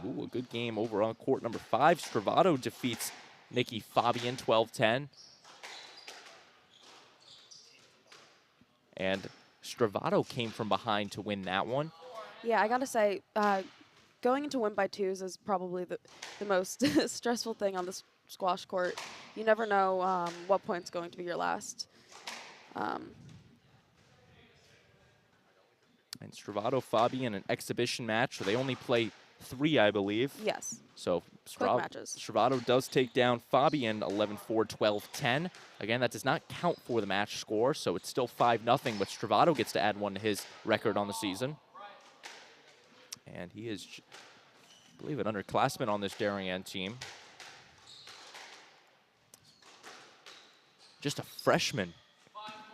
Ooh, a good game over on court number 5. Stravato defeats Nikki Fabian, 12-10. And Stravato came from behind to win that one. Yeah, I gotta say, going into win by twos is probably the most stressful thing on this squash court. You never know what point's going to be your last. And Stravato Fabian, an exhibition match, so they only play 3, I believe. Yes. So Quick matches. Stravato does take down Fabian 11-4, 12-10. Again, that does not count for the match score, so it's still 5-0, but Stravato gets to add 1 to his record on the season. And he is, I believe, an underclassman on this Darien team. Just a freshman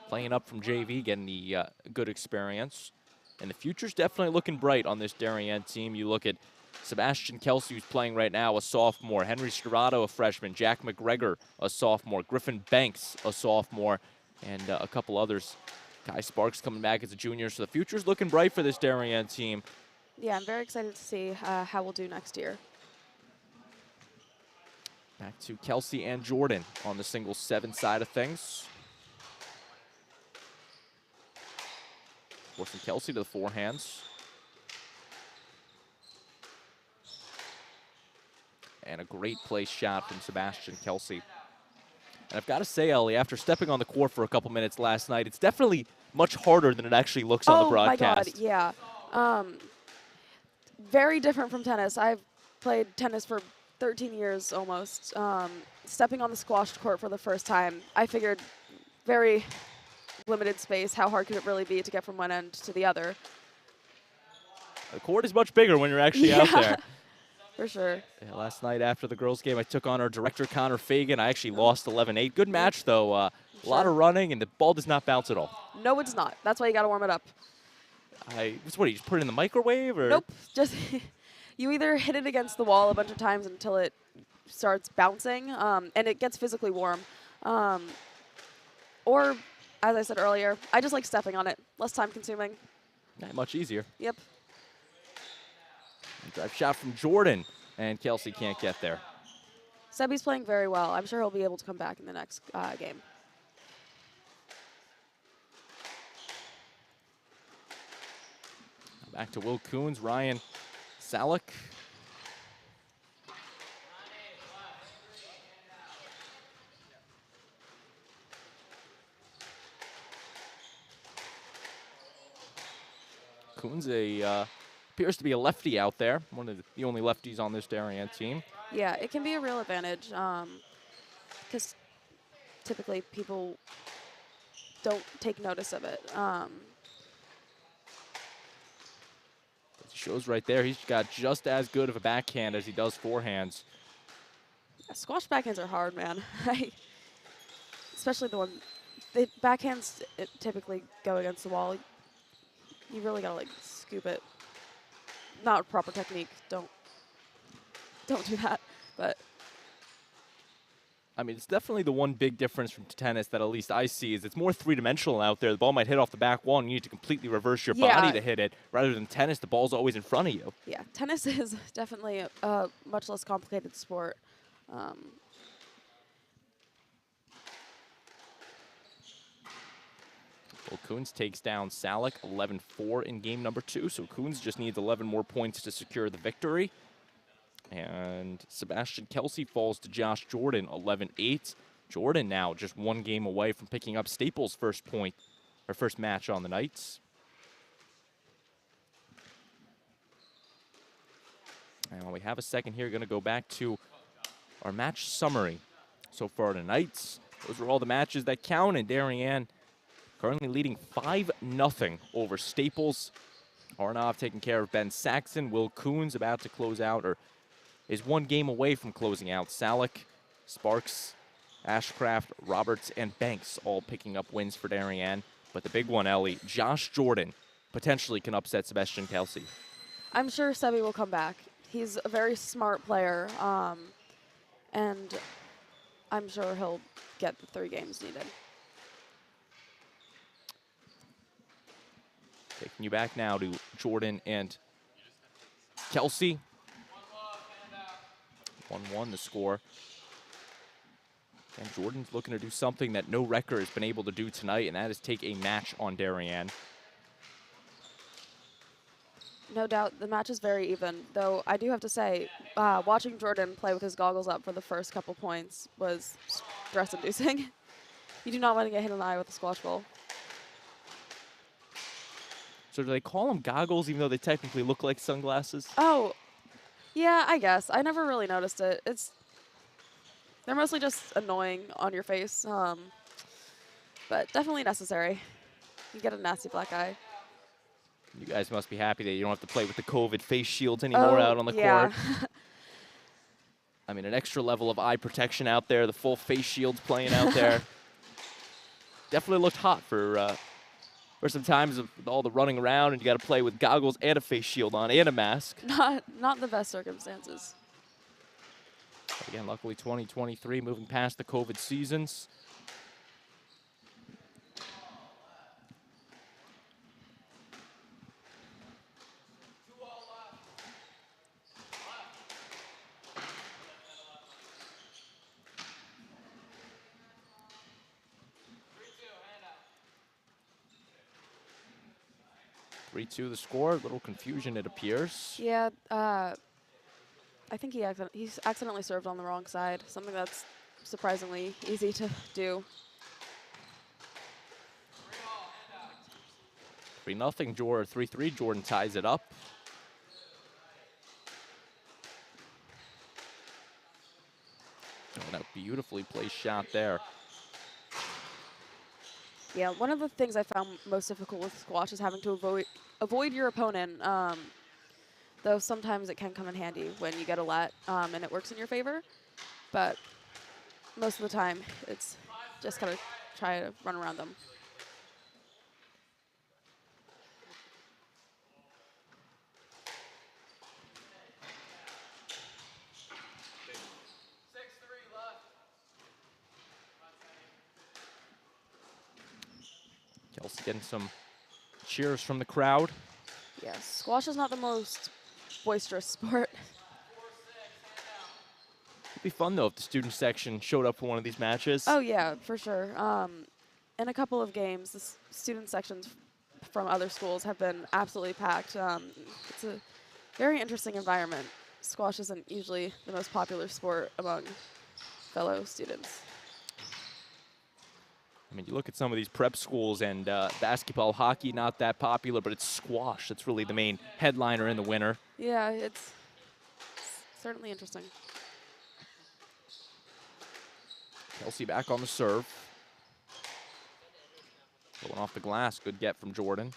playing up from JV, getting the good experience. And the future's definitely looking bright on this Darien team. You look at Sebastian Kelsey, who's playing right now, a sophomore. Henry Stravato, a freshman. Jack McGregor, a sophomore. Griffin Banks, a sophomore. And a couple others. Kai Sparks coming back as a junior. So the future's looking bright for this Darien team. Yeah, I'm very excited to see how we'll do next year. Back to Kelsey and Jordan on the singles 7 side of things. Forcing Kelsey to the forehands. And a great place shot from Sebastian Kelsey. And I've got to say, Ellie, after stepping on the court for a couple minutes last night, it's definitely much harder than it actually looks on the broadcast. Oh my God, yeah. Very different from tennis. I've played tennis for 13 years almost. Stepping on the squash court for the first time, I figured very limited space. How hard could it really be to get from one end to the other? The court is much bigger when you're actually out there. For sure. Yeah, last night after the girls' game, I took on our director, Connor Fagan. I actually lost 11-8. Good match, though. A lot of running, and the ball does not bounce at all. No, it's not. That's why you got to warm it up. What, you just put it in the microwave? Or? Nope. Just you either hit it against the wall a bunch of times until it starts bouncing, and it gets physically warm. Or, as I said earlier, I just like stepping on it. Less time consuming. Not much easier. Yep. Drive shot from Jordan, and Kelsey can't get there. Sebi's playing very well. I'm sure he'll be able to come back in the next game. Back to Will Coons, Ryan Salick. Coons appears to be a lefty out there, one of the only lefties on this Darien team. Yeah, it can be a real advantage because typically people don't take notice of it. It shows right there, he's got just as good of a backhand as he does forehands. Squash backhands are hard, man. Especially the backhands typically go against the wall. You really gotta like scoop it. Not proper technique. Don't do that. But I mean, it's definitely the one big difference from tennis that at least I see is it's more three-dimensional out there. The ball might hit off the back wall, and you need to completely reverse your body to hit it. Rather than tennis, the ball's always in front of you. Yeah, tennis is definitely a much less complicated sport. Well, Coons takes down Salick 11-4 in game number 2, so Coons just needs 11 more points to secure the victory. And Sebastian Kelsey falls to Josh Jordan 11-8. Jordan now just one game away from picking up Staples' first match on the night. And while we have a second here, going to go back to our match summary so far tonight. Those are all the matches that count, and Darien currently leading 5-0 over Staples. Arnov taking care of Ben Saxon. Will Coons about to close out, or is one game away from closing out. Salick, Sparks, Ashcraft, Roberts, and Banks all picking up wins for Darien. But the big one, Ellie, Josh Jordan potentially can upset Sebastian Kelsey. I'm sure Sebi will come back. He's a very smart player, and I'm sure he'll get the 3 games needed. Taking you back now to Jordan and Kelsey. 1-1 the score. And Jordan's looking to do something that no wrecker has been able to do tonight, and that is take a match on Darien. No doubt, the match is very even, though I do have to say, watching Jordan play with his goggles up for the first couple points was stress-inducing. You do not want to get hit in the eye with a squash ball. So do they call them goggles even though they technically look like sunglasses? Oh, yeah, I guess. I never really noticed it. They're mostly just annoying on your face, but definitely necessary. You get a nasty black eye. You guys must be happy that you don't have to play with the COVID face shields anymore out on the court. I mean, an extra level of eye protection out there, the full face shields playing out there. Definitely looked hot for some times of all the running around, and you got to play with goggles and a face shield on and a mask. Not the best circumstances. But again, luckily 2023 moving past the COVID seasons. (3-2) the score. A little confusion, it appears. Yeah, I think he's accidentally served on the wrong side, something that's surprisingly easy to do. 3-0, 3-3. Jordan ties it up. And a beautifully placed shot there. Yeah, one of the things I found most difficult with squash is having to avoid your opponent, though sometimes it can come in handy when you get a let and it works in your favor. But most of the time, it's just kind of try to run around them. Chelsea getting some cheers from the crowd. Yeah, squash is not the most boisterous sport. It'd be fun, though, if the student section showed up for one of these matches. Oh, yeah, for sure. In a couple of games, the student sections from other schools have been absolutely packed. It's a very interesting environment. Squash isn't usually the most popular sport among fellow students. I mean, you look at some of these prep schools, and basketball, hockey, not that popular, but it's squash that's really the main headliner in the winter. Yeah, it's certainly interesting. Chelsea back on the serve. Going off the glass, good get from Jordan.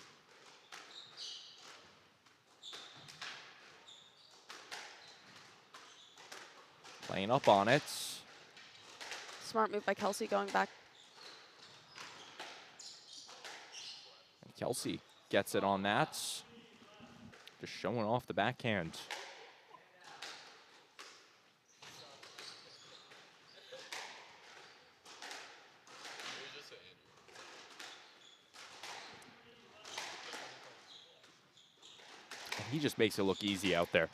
Playing up on it. Smart move by Chelsea going back. And Chelsea gets it on that. Just showing off the backhand. And he just makes it look easy out there.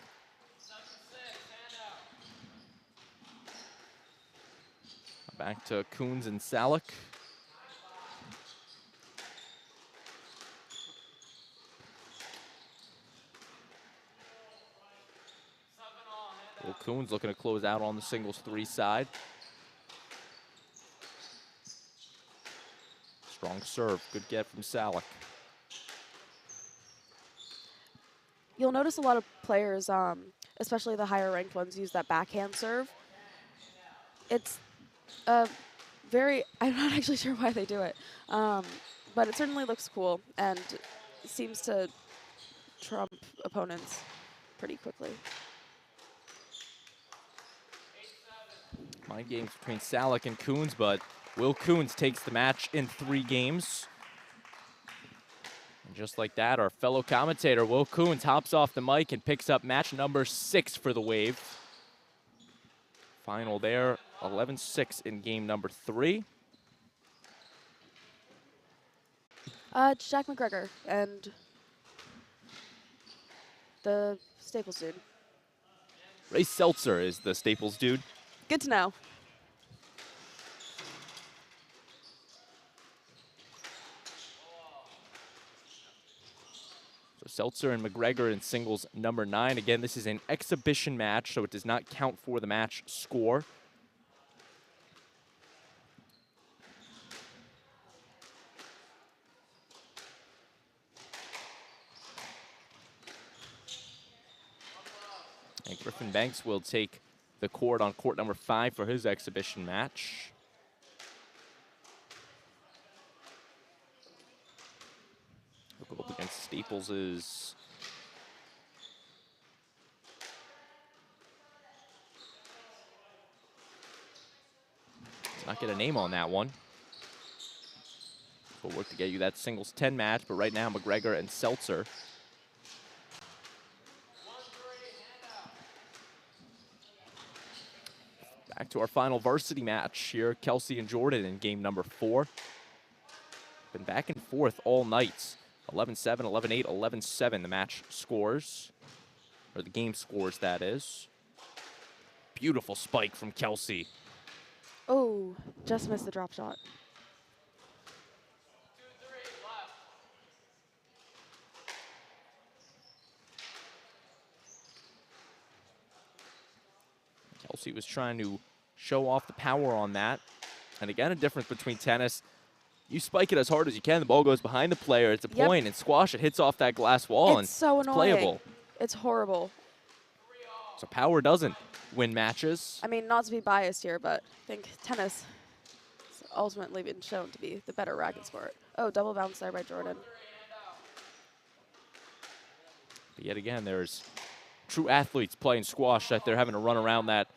Back to Coons and Salick. Will Coons looking to close out on the singles 3 side. Strong serve, good get from Salick. You'll notice a lot of players, especially the higher ranked ones, use that backhand serve. It's I'm not actually sure why they do it, but it certainly looks cool and seems to trump opponents pretty quickly. Mind games between Salick and Coons, but Will Coons takes the match in 3 games. And just like that, our fellow commentator, Will Coons, hops off the mic and picks up match number 6 for the Wave. Final there, 11-6 in game number 3. Jack McGregor and the Staples dude. Ray Seltzer is the Staples dude. Good to know. So Seltzer and McGregor in singles number 9. Again, this is an exhibition match, so it does not count for the match score. And Griffin Banks will take the court on court number 5 for his exhibition match. He'll go up against Staples's not get a name on that one. We'll work to get you that singles 10 match, but right now McGregor and Seltzer. Back to our final varsity match here, Chelsea and Jordan in game number 4. Been back and forth all night. 11-7, 11-8, 11-7 the match scores, or the game scores, that is. Beautiful spike from Kelsey. Oh, just missed the drop shot. Kelsey was trying to show off the power on that. And again, a difference between tennis. You spike it as hard as you can, the ball goes behind the player, it's a point, and squash, it hits off that glass wall, and so it's annoying. playable. It's horrible. So power doesn't win matches. I mean, not to be biased here, but I think tennis has ultimately been shown to be the better racket sport. Oh, double bounce there by Jordan. But yet again, there's true athletes playing squash that they're having to run around that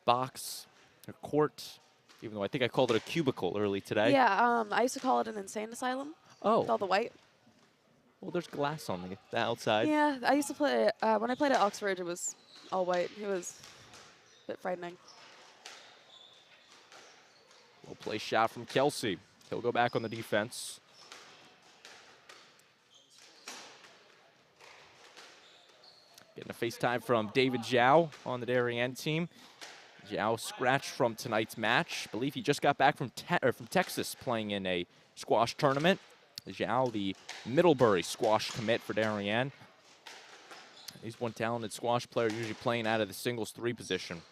box or court, even though I think I called it a cubicle early today. Yeah, I used to call it an insane asylum. Oh. With all the white. Well, there's glass on the outside. Yeah, I used to play, when I played at Oxford, it was all white. It was a bit frightening. Well play shot from Kelsey. He'll go back on the defense. Getting a FaceTime from David Zhao on the Darien team. Zhao scratched from tonight's match. I believe he just got back from Texas playing in a squash tournament. Zhao, the Middlebury squash commit for Darien. He's one talented squash player, usually playing out of the singles 3 position.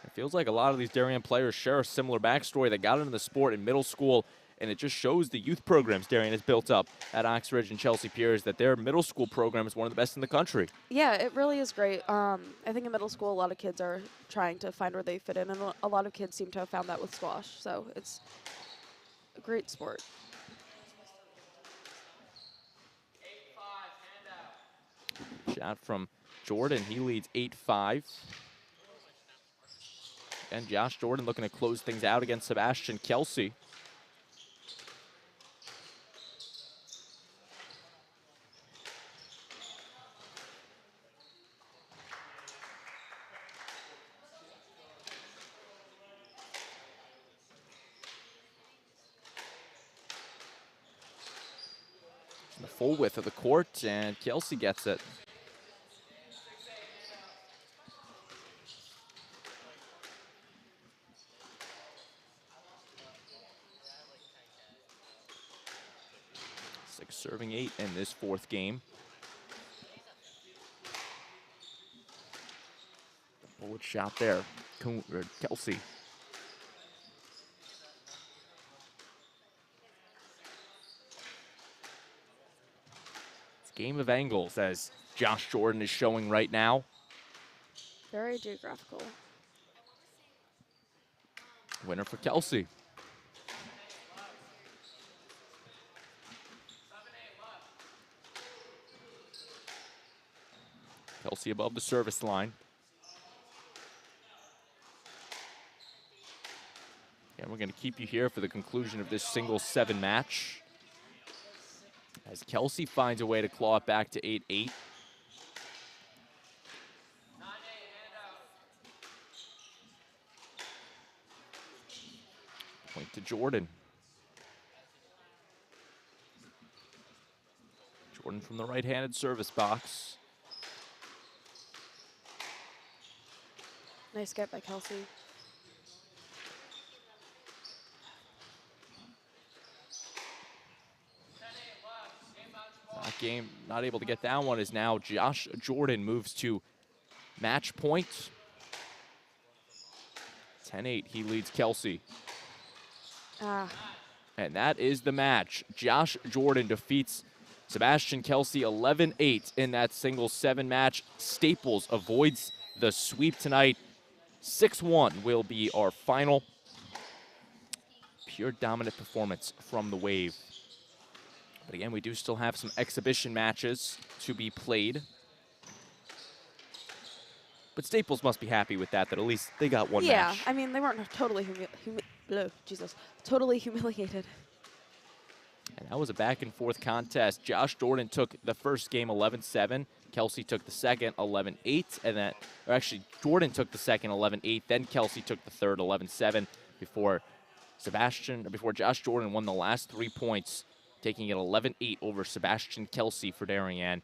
It feels like a lot of these Darien players share a similar backstory. They got into the sport in middle school, and it just shows the youth programs Darien has built up at Oxford and Chelsea Piers that their middle school program is one of the best in the country. Yeah, it really is great. I think in middle school, a lot of kids are trying to find where they fit in, and a lot of kids seem to have found that with squash. So it's a great sport. Shot from Jordan. He leads 8-5. And Josh Jordan looking to close things out against Sebastian Kelsey. The full width of the court, and Kelsey gets it. Serving 8 in this 4th game. Bullet shot there, Kelsey. It's a game of angles, as Josh Jordan is showing right now. Very geographical. Winner for Kelsey. Kelsey above the service line. And we're going to keep you here for the conclusion of this singles 7 match, as Kelsey finds a way to claw it back to 8-8. Point to Jordan. Jordan from the right-handed service box. Nice get by Kelsey. game, not able to get that one, is now Josh Jordan moves to match point. 10-8, he leads Kelsey. And that is the match. Josh Jordan defeats Sebastian Kelsey 11-8 in that singles 7 match. Staples avoids the sweep tonight. 6-1 will be our final. Pure dominant performance from the Wave. But again, we do still have some exhibition matches to be played. But Staples must be happy with that at least they got one match. Yeah, I mean, they weren't totally totally humiliated. And that was a back-and-forth contest. Josh Jordan took the first game 11-7. Kelsey took the second 11-8. And then, or actually, Jordan took the second 11-8. Then Kelsey took the third 11-7 before Josh Jordan won the last 3 points, taking it 11-8 over Sebastian Kelsey for Darien.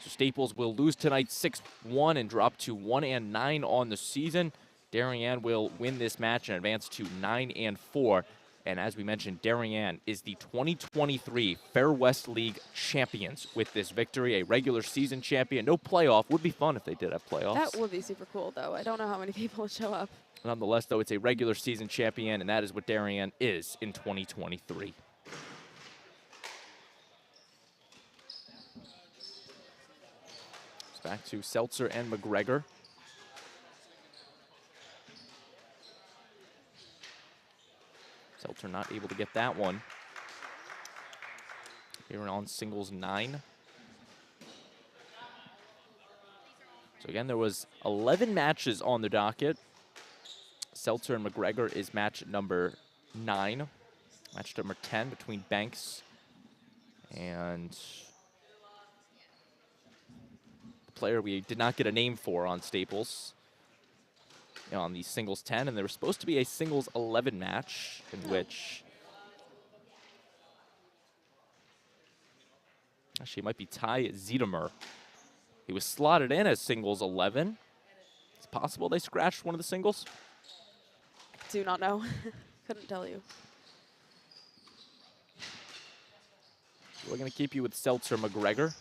So Staples will lose tonight 6-1 and drop to 1-9 on the season. Darien will win this match and advance to 9-4. And as we mentioned, Darien is the 2023 Fair West League champions with this victory, a regular season champion. No playoff. Would be fun if they did have playoffs. That would be super cool, though. I don't know how many people would show up. Nonetheless, though, it's a regular season champion, and that is what Darien is in 2023. It's back to Seltzer and McGregor. Seltzer not able to get that one. Here on singles 9. So again, there was 11 matches on the docket. Seltzer and McGregor is match number 9. Match number 10 between Banks and the player we did not get a name for on Staples. On the singles 10, and there was supposed to be a singles 11 match in which actually it might be Ty Ziedemer. He was slotted in as singles 11. It's possible they scratched one of the singles. Do not know. Couldn't tell you. We're going to keep you with Seltzer McGregor.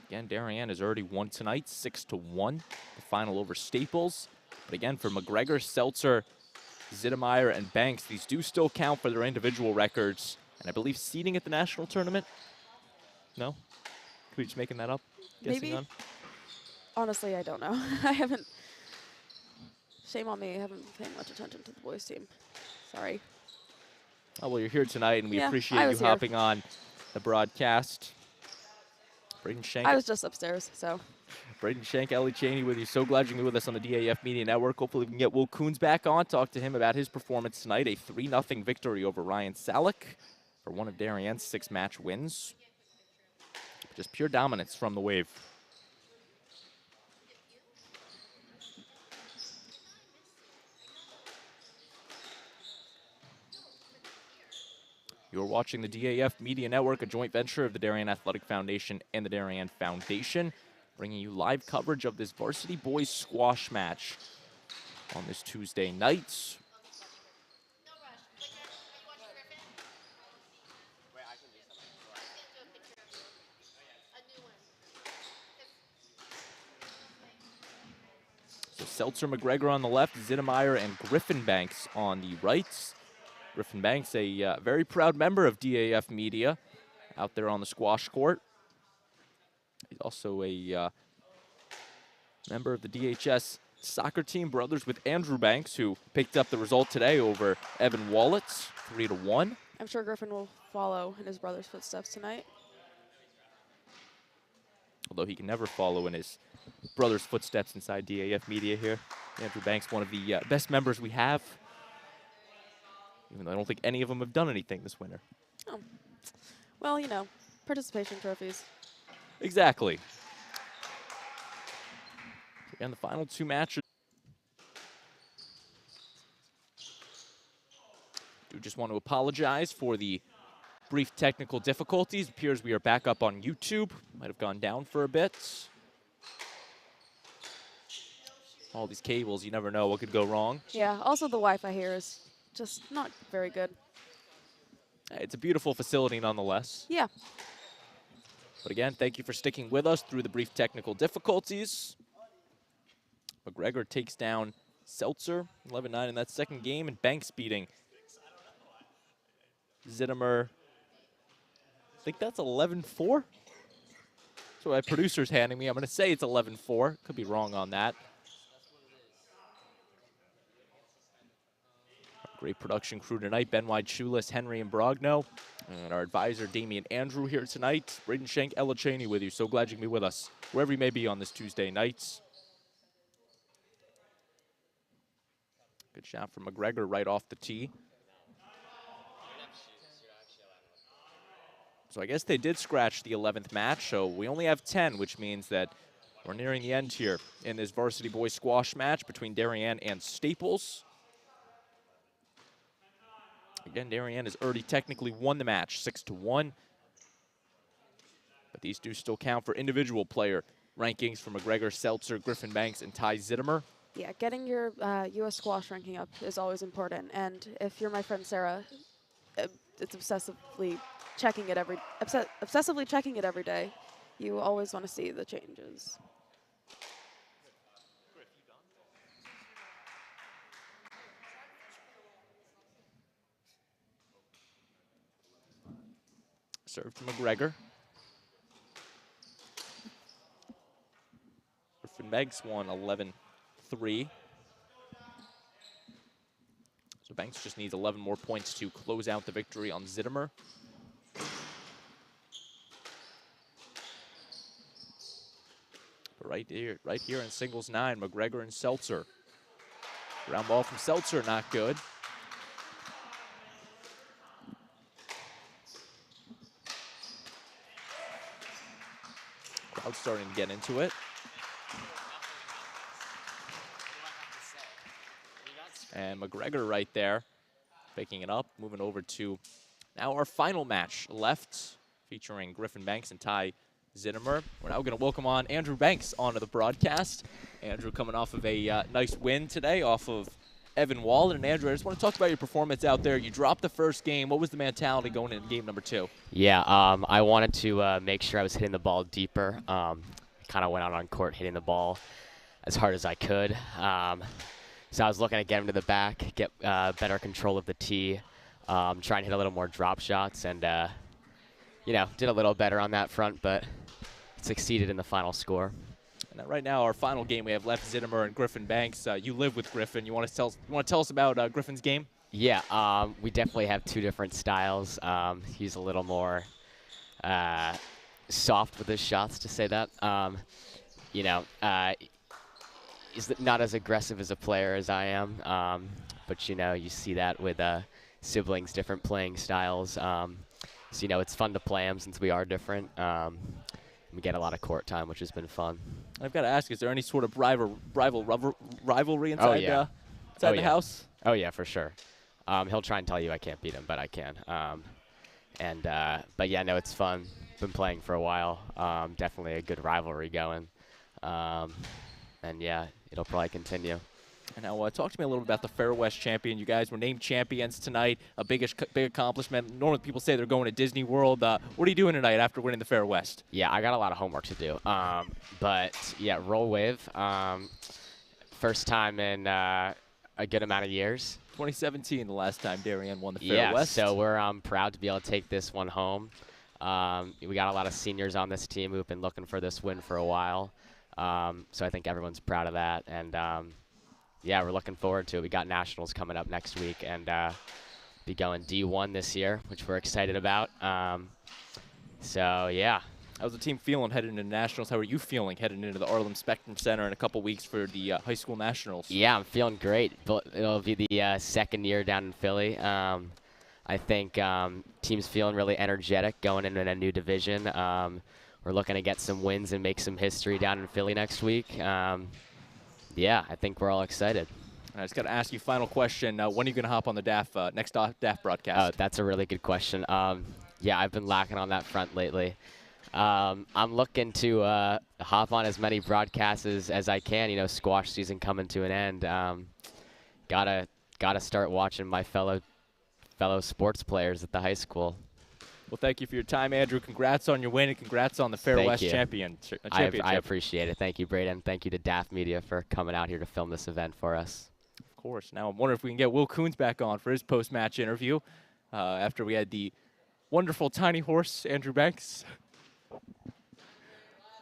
Again, Darien has already won tonight, 6-1, the final over Staples. But again, for McGregor, Seltzer, Zittemeyer, and Banks, these do still count for their individual records. And I believe seeding at the national tournament? No? Could we just making that up? Maybe. On? Honestly, I don't know. I haven't. Shame on me. I haven't been paying much attention to the boys' team. Sorry. Oh, well, you're here tonight, and we Yeah, appreciate you hopping on the broadcast. Braden Shank. I was just upstairs, so. Braden Shank, Ellie Cheney with you. So glad you can be with us on the DAF Media Network. Hopefully we can get Will Coons back on, talk to him about his performance tonight. A 3-0 victory over Ryan Salick for one of Darien's 6 match wins. Just pure dominance from the Wave. You're watching the DAF Media Network, a joint venture of the Darien Athletic Foundation and the Darien Foundation, bringing you live coverage of this varsity boys squash match on this Tuesday night. So Seltzer McGregor on the left, Zittemeyer and Griffin Banks on the right. Griffin Banks, a very proud member of DAF Media out there on the squash court. He's also a member of the DHS soccer team, brothers with Andrew Banks, who picked up the result today over Evan Wallets, 3-1. I'm sure Griffin will follow in his brother's footsteps tonight. Although he can never follow in his brother's footsteps inside DAF Media here. Andrew Banks, one of the best members we have. Even though I don't think any of them have done anything this winter. Oh. Well, you know, participation trophies. Exactly. And the final 2 matches. Do just want to apologize for the brief technical difficulties. It appears we are back up on YouTube. Might have gone down for a bit. All these cables, you never know what could go wrong. Yeah, also the Wi-Fi here is just not very good. It's a beautiful facility nonetheless. Yeah. But again, thank you for sticking with us through the brief technical difficulties. McGregor takes down Seltzer, 11-9 in that second game, and Banks beating Zittimer. I think that's 11-4. That's what my producer's handing me. I'm going to say it's 11-4. Could be wrong on that. Great production crew tonight. Ben White, Shoeless, Henry, and Brogno. And our advisor, Damian Andrew, here tonight. Braden Shank, Ella Cheney with you. So glad you can be with us, wherever you may be on this Tuesday night. Good shot from McGregor right off the tee. So I guess they did scratch the 11th match, so we only have 10, which means that we're nearing the end here in this varsity boys squash match between Darien and Staples. Again, Darien has already technically won the match, 6-1. But these do still count for individual player rankings for McGregor, Seltzer, Griffin Banks, and Ty Zittimer. Yeah, getting your U.S. squash ranking up is always important. And if you're my friend Sarah, it's obsessively checking it every day. You always want to see the changes. Serve to McGregor. Griffin Banks won 11-3. So Banks just needs 11 more points to close out the victory on Zittimer. But right here in singles 9, McGregor and Seltzer. Round ball from Seltzer, not good. Crowd starting to get into it. And McGregor right there, picking it up, moving over to now our final match left, featuring Griffin Banks and Ty Zittimer. We're now going to welcome on Andrew Banks onto the broadcast. Andrew coming off of a nice win today off of Evan Wallet. And Andrew, I just want to talk about your performance out there. You dropped the first game. What was the mentality going into game number 2? Yeah, I wanted to make sure I was hitting the ball deeper. Kind of went out on court hitting the ball as hard as I could. So I was looking to get him to the back, get better control of the tee, try and hit a little more drop shots, and you know, did a little better on that front, but succeeded in the final score. And right now, our final game we have left, Zittimer and Griffin Banks. You live with Griffin. You want to tell us about Griffin's game? Yeah, we definitely have two different styles. He's a little more soft with his shots, to say that. You know, he's not as aggressive as a player as I am, but you know, you see that with siblings, different playing styles. So you know, it's fun to play him since we are different. We get a lot of court time, which has been fun. I've got to ask, is there any sort of rivalry inside, the house? Oh yeah, for sure. He'll try and tell you I can't beat him, but I can. But yeah, no, it's fun. Been playing for a while. Definitely a good rivalry going. And yeah, it'll probably continue. And now talk to me a little bit about the Fair West champion. You guys were named champions tonight, a big accomplishment. Normally people say they're going to Disney World. What are you doing tonight after winning the Fair West? Yeah, I got a lot of homework to do. But yeah, roll wave. First time in a good amount of years. 2017, the last time Darien won the Fair West. Yeah, so we're proud to be able to take this one home. We got a lot of seniors on this team who've been looking for this win for a while. So I think everyone's proud of that. And yeah, we're looking forward to it. We got nationals coming up next week, and be going D1 this year, which we're excited about. So yeah. How's the team feeling heading into nationals? How are you feeling heading into the Arlem Spectrum Center in a couple weeks for the high school nationals? Yeah, I'm feeling great. It'll be the second year down in Philly. I think team's feeling really energetic going into a new division. We're looking to get some wins and make some history down in Philly next week. Yeah, I think we're all excited. I just got to ask you, final question. When are you going to hop on the DAF next DAF broadcast? Oh, that's a really good question. Yeah, I've been lacking on that front lately. I'm looking to hop on as many broadcasts as I can. You know, squash season coming to an end. Gotta start watching my fellow sports players at the high school. Well, thank you for your time, Andrew. Congrats on your win, and congrats on the Fair Thank West you. championship. I appreciate it. Thank you, Braden. Thank you to DAF Media for coming out here to film this event for us. Of course. Now I'm wondering if we can get Will Coons back on for his post-match interview after we had the wonderful tiny horse, Andrew Banks.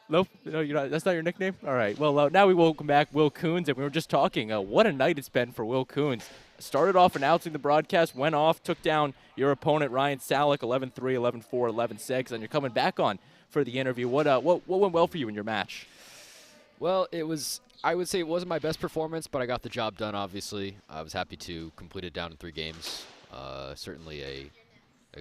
Nope, no, that's not your nickname? All right, well, now we welcome back Will Coons, and we were just talking. What a night it's been for Will Coons. Started off announcing the broadcast, went off, took down your opponent, Ryan Salick, 11-3, 11-4, 11-6, and you're coming back on for the interview. What went well for you in your match? Well, I would say it wasn't my best performance, but I got the job done, obviously. I was happy to complete it down in 3 games. Certainly a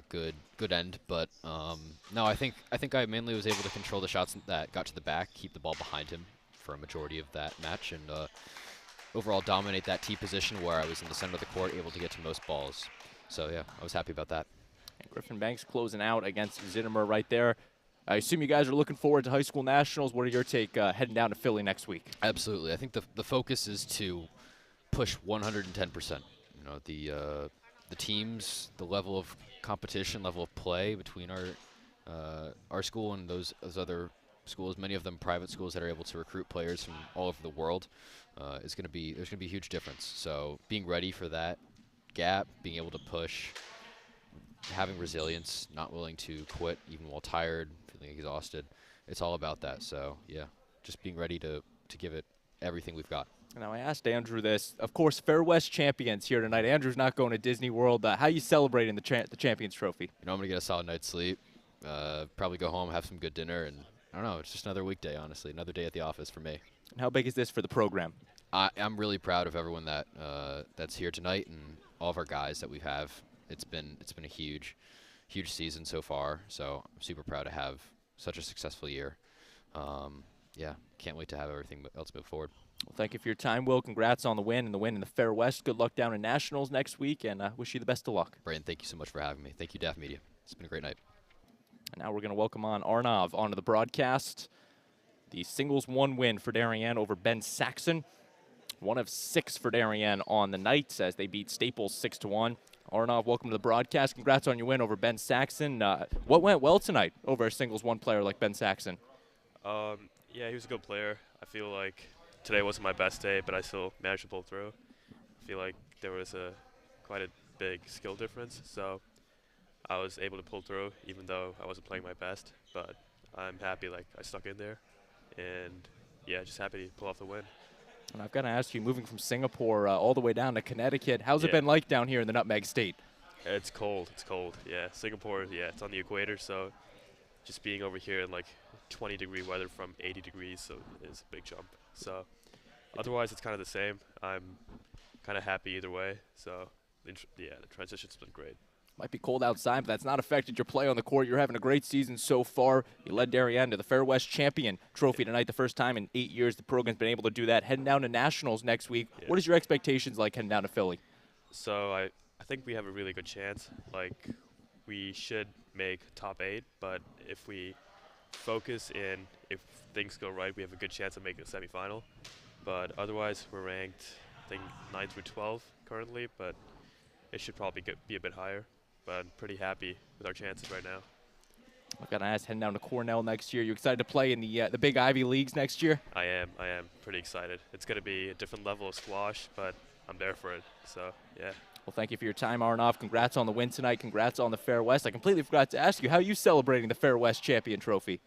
good end, but no, I think I mainly was able to control the shots that got to the back, keep the ball behind him for a majority of that match, and overall dominate that tee position where I was in the center of the court, able to get to most balls. So yeah, I was happy about that. And Griffin Banks closing out against Zittimer right there. I assume you guys are looking forward to high school nationals. What are your take heading down to Philly next week? Absolutely. I think the focus is to push 110%. You know, the teams, the level of competition, level of play between our school and those other schools, many of them private schools that are able to recruit players from all over the world, there's going to be a huge difference. So being ready for that gap, being able to push, having resilience, not willing to quit even while tired, feeling exhausted, it's all about that. So yeah, just being ready to give it everything we've got. Now, I asked Andrew this. Of course, Fair West champions here tonight. Andrew's not going to Disney World. How are you celebrating the Champions Trophy? You know, I'm going to get a solid night's sleep, probably go home, have some good dinner, and I don't know, it's just another weekday, honestly, another day at the office for me. And how big is this for the program? I'm really proud of everyone that's here tonight and all of our guys that we have. It's been a huge season so far, so I'm super proud to have such a successful year. Yeah, can't wait to have everything else move forward. Well, thank you for your time, Will. Congrats on the win in the Fair West. Good luck down in Nationals next week, and wish you the best of luck. Brayden, thank you so much for having me. Thank you, DAF Media. It's been a great night. And now we're going to welcome on Arnav onto the broadcast. The singles 1 win for Darien over Ben Saxon. 1 of 6 for Darien on the night as they beat Staples 6-1. Arnav, welcome to the broadcast. Congrats on your win over Ben Saxon. What went well tonight over a singles 1 player like Ben Saxon? Yeah, he was a good player. I feel like today wasn't my best day, but I still managed to pull through. I feel like there was quite a big skill difference, so I was able to pull through even though I wasn't playing my best. But I'm happy like I stuck in there, and yeah, just happy to pull off the win. And I've got to ask you, moving from Singapore all the way down to Connecticut, how's it been like down here in the Nutmeg State? It's cold. It's cold. Yeah, Singapore. Yeah, it's on the equator, so just being over here in like 20-degree weather from 80 degrees, so it's a big jump. So otherwise, it's kind of the same. I'm kind of happy either way. So yeah, the transition's been great. Might be cold outside, but that's not affected your play on the court. You're having a great season so far. You led Darien to the Fair West Champion Trophy tonight, the first time in 8 years the program's been able to do that. Heading down to Nationals next week. Yeah. What is your expectations like heading down to Philly? So I think we have a really good chance. Like, we should make top 8, but if we focus in, if things go right, we have a good chance of making a semifinal. But otherwise, we're ranked, I think, 9 through 12 currently, but it should probably be a bit higher. But I'm pretty happy with our chances right now. I've got to ask, heading down to Cornell next year. You excited to play in the big Ivy Leagues next year? I am pretty excited. It's going to be a different level of squash, but I'm there for it. So, yeah. Well, thank you for your time, Arnav. Congrats on the win tonight. Congrats on the Fair West. I completely forgot to ask you, how are you celebrating the Fair West Champion Trophy?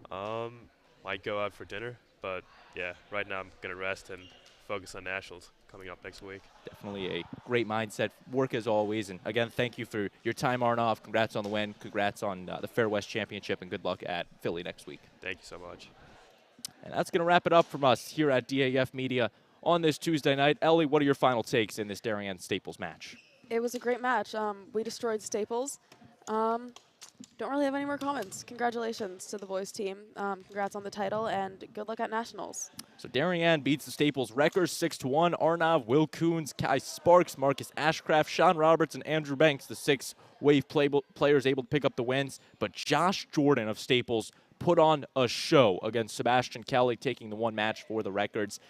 Might go out for dinner, but yeah, right now I'm going to rest and focus on Nationals coming up next week. Definitely a great mindset. Work as always. And again, thank you for your time, Arnav. Congrats on the win. Congrats on the Fair West Championship, and good luck at Philly next week. Thank you so much. And that's going to wrap it up from us here at DAF Media on this Tuesday night. Ellie, what are your final takes in this Darien-Staples match? It was a great match. We destroyed Staples. Don't really have any more comments. Congratulations to the boys team. Congrats on the title, and good luck at Nationals. So Darien beats the Staples Wreckers 6-1. Arnav, Will Coons, Kai Sparks, Marcus Ashcraft, Sean Roberts, and Andrew Banks, the 6 wave players able to pick up the wins. But Josh Jordan of Staples put on a show against Sebastian Kelly, taking the one match for the records.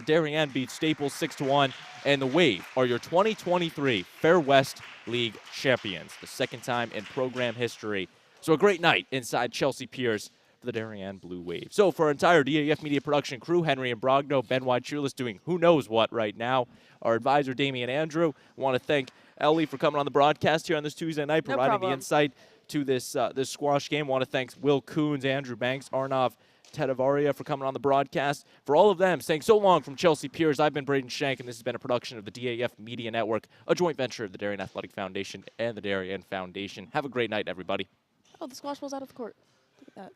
Darien beat Staples 6-1, and the Wave are your 2023 Fair West League champions, the second time in program history. So a great night inside Chelsea Piers for the Darien Blue Wave. So for our entire DAF Media production crew, Henry and Brogno, Ben White-Cheerless doing who knows what right now. Our advisor, Damian Andrew. I want to thank Ellie for coming on the broadcast here on this Tuesday night, providing the insight to this squash game. I want to thank Will Coons, Andrew Banks, Arnav Tedavaria for coming on the broadcast. For all of them, saying so long from Chelsea Piers, I've been Braden Shank, and this has been a production of the DAF Media Network, a joint venture of the Darien Athletic Foundation and the Darien Foundation. Have a great night, everybody. Oh, the squash ball's out of the court. Look at that.